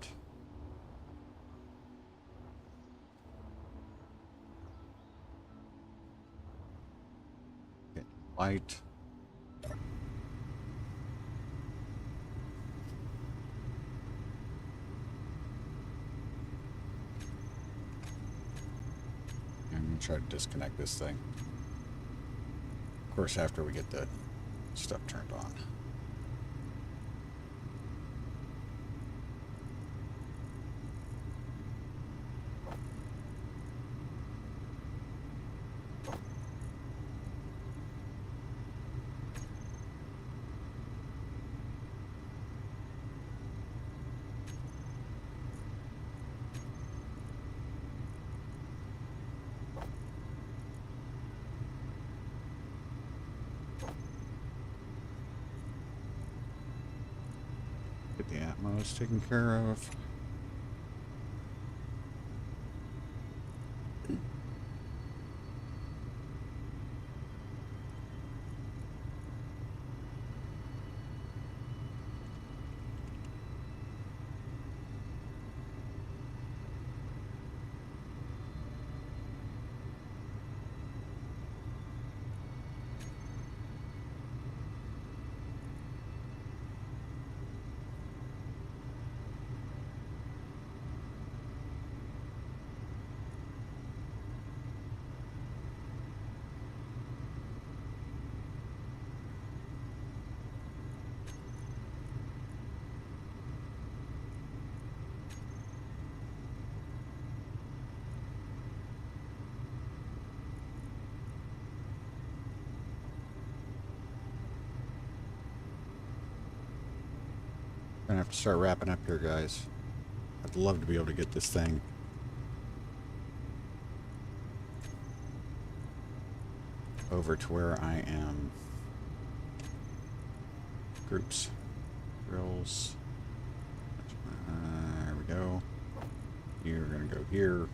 Get light. I'm gonna try to disconnect this thing. Of course, after we get the stuff turned on. The Atmo is taken care of. Gonna have to start wrapping up here, guys. I'd love to be able to get this thing over to where I am. Groups. Drills. There we go. You're gonna go here.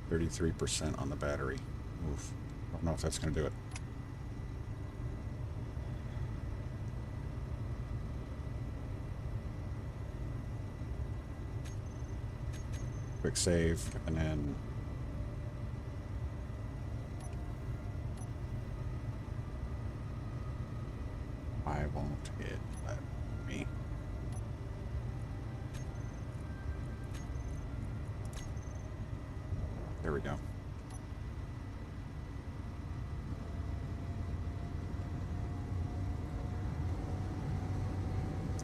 %33 on the battery. Oof. I don't know if that's going to do it. Quick save, and then I won't it let me. There we go.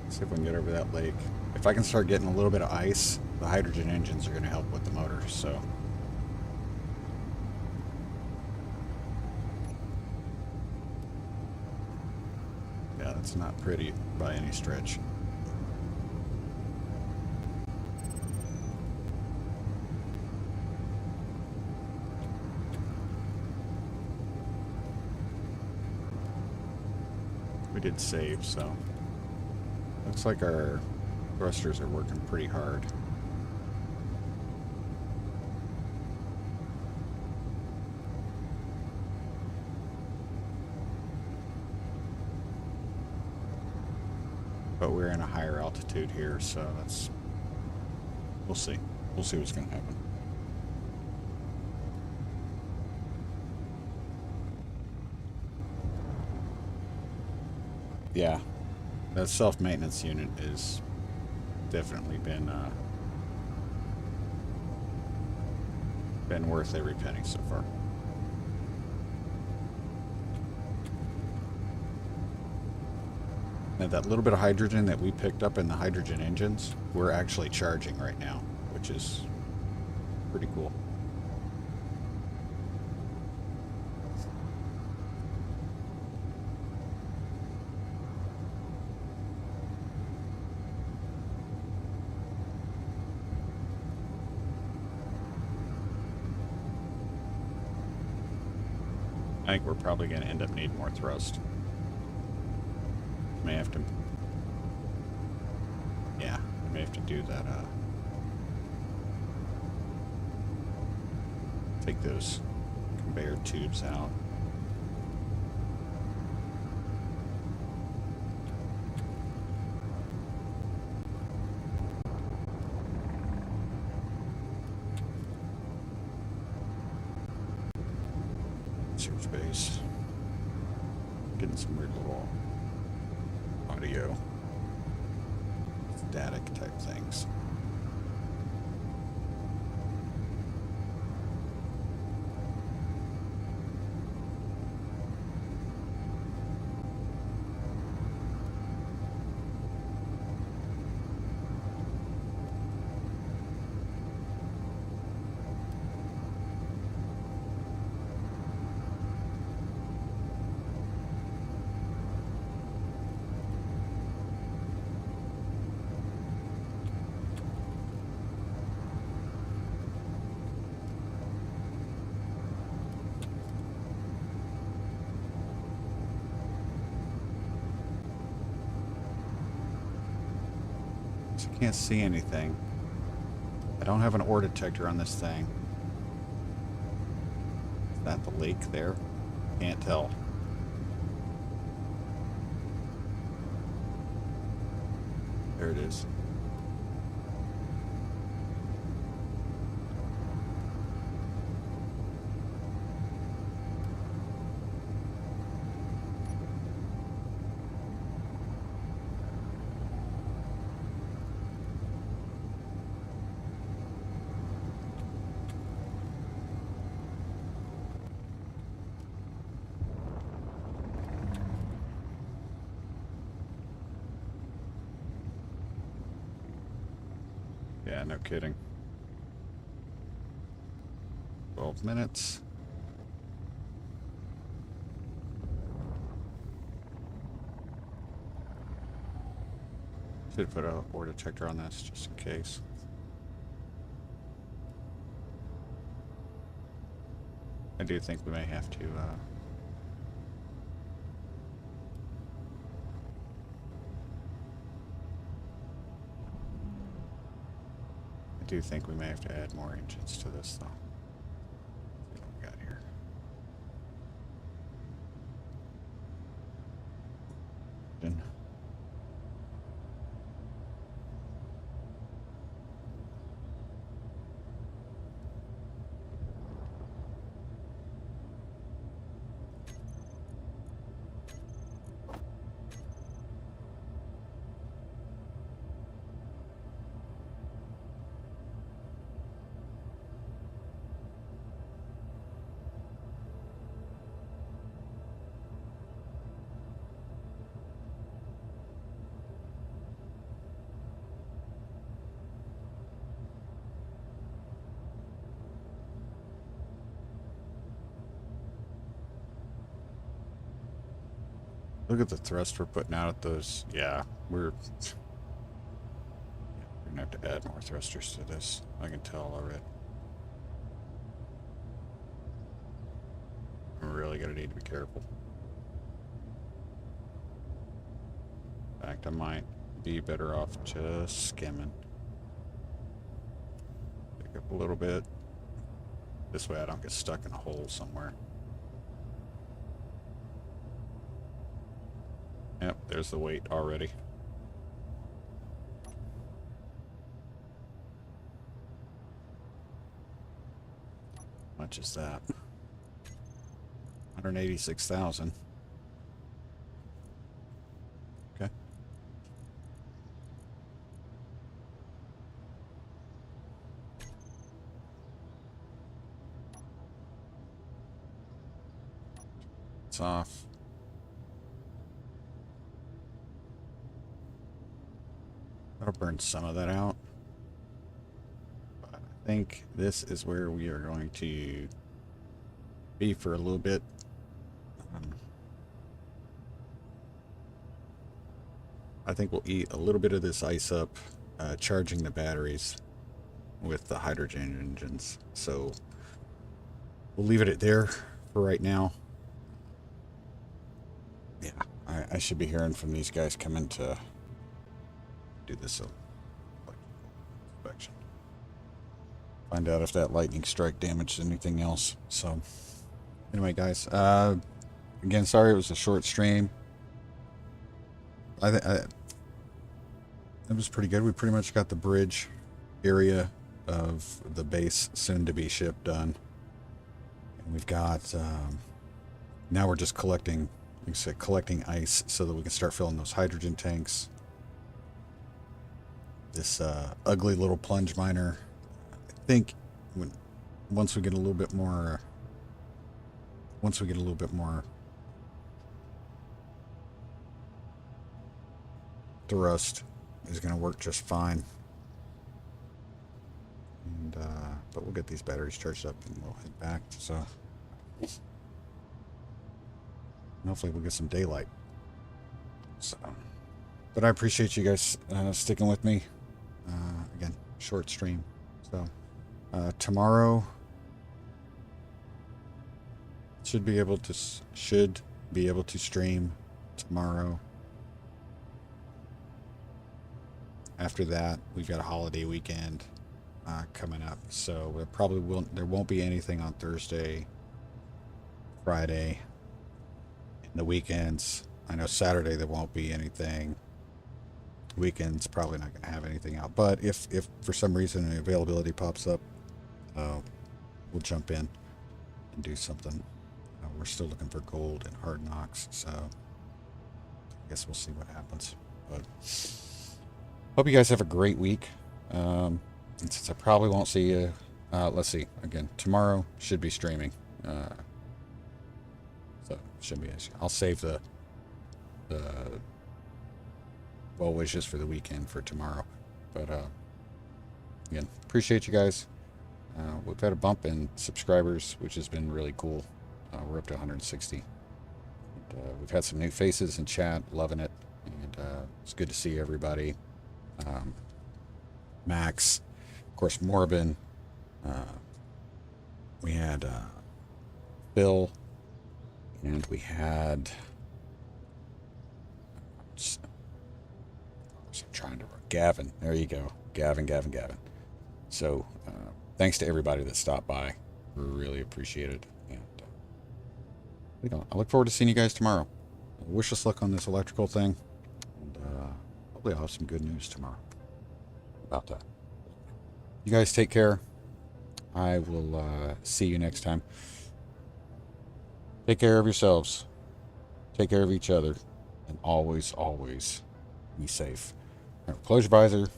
See if we can get over that lake. If I can start getting a little bit of ice, the hydrogen engines are going to help with the motor, so. Yeah, that's not pretty by any stretch. We did save, so looks like our thrusters are working pretty hard. But we're in a higher altitude here, so that's, we'll see. We'll see what's going to happen. Yeah, that self-maintenance unit is definitely been worth every penny so far. And that little bit of hydrogen that we picked up in the hydrogen engines, we're actually charging right now, which is pretty cool. I think we're probably going to end up needing more thrust. May have to, yeah, I may have to do that, take those conveyor tubes out. Search base. Getting some weird little audio static type things. So I can't see anything. I don't have an ore detector on this thing. Is that the lake there? Can't tell. There it is. Yeah, no kidding. 12 minutes. Should put a ore detector on this just in case. I do think we may have to add more engines to this though. Let's see what we got here. Engine. Look at the thrust we're putting out at those. Yeah, we're gonna have to add more thrusters to this. I can tell already. We're really gonna need to be careful. In fact, I might be better off just skimming. Pick up a little bit. This way I don't get stuck in a hole somewhere. Yep, there's the weight already. How much is that? 186,000. Okay. It's off. That'll burn some of that out. But I think this is where we are going to be for a little bit. I think we'll eat a little bit of this ice up, charging the batteries with the hydrogen engines. So we'll leave it at there for right now. Yeah, I should be hearing from these guys coming to do this inspection. Find out if that lightning strike damaged anything else. So anyway, guys, again, sorry it was a short stream. It was pretty good. We pretty much got the bridge area of the base soon to be shipped done. And we've got, now we're just collecting, like I said, collecting ice so that we can start filling those hydrogen tanks. This ugly little plunge miner, I think once we get a little bit more, thrust, is going to work just fine. And but we'll get these batteries charged up and we'll head back. So hopefully we'll get some daylight. So, but I appreciate you guys sticking with me. Again, short stream. So tomorrow should be able to stream tomorrow After that, we've got a holiday weekend coming up, so there won't be anything on Thursday, Friday, and the weekends. I know Saturday there won't be anything. Weekends probably not going to have anything out, but if for some reason the availability pops up, we'll jump in and do something. We're still looking for gold and hard knocks, so I guess we'll see what happens. But hope you guys have a great week. And since I probably won't see you, let's see, again, tomorrow should be streaming. So shouldn't be an issue. I'll save the well wishes for the weekend for tomorrow. But again, appreciate you guys. We've had a bump in subscribers, which has been really cool. We're up to 160. And, we've had some new faces in chat, loving it. And it's good to see everybody. Max, of course, Morbin. We had Bill, and we had. I'm trying to. Gavin. There you go. Gavin. So, thanks to everybody that stopped by. We really appreciate it. And I look forward to seeing you guys tomorrow. Wish us luck on this electrical thing. And hopefully I'll have some good news tomorrow about that. You guys take care. I will see you next time. Take care of yourselves. Take care of each other. And always, always be safe. All right, close your visor.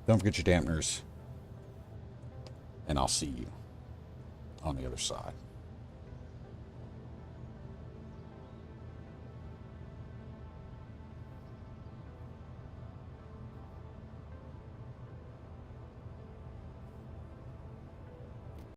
Don't forget your dampeners. And I'll see you on the other side.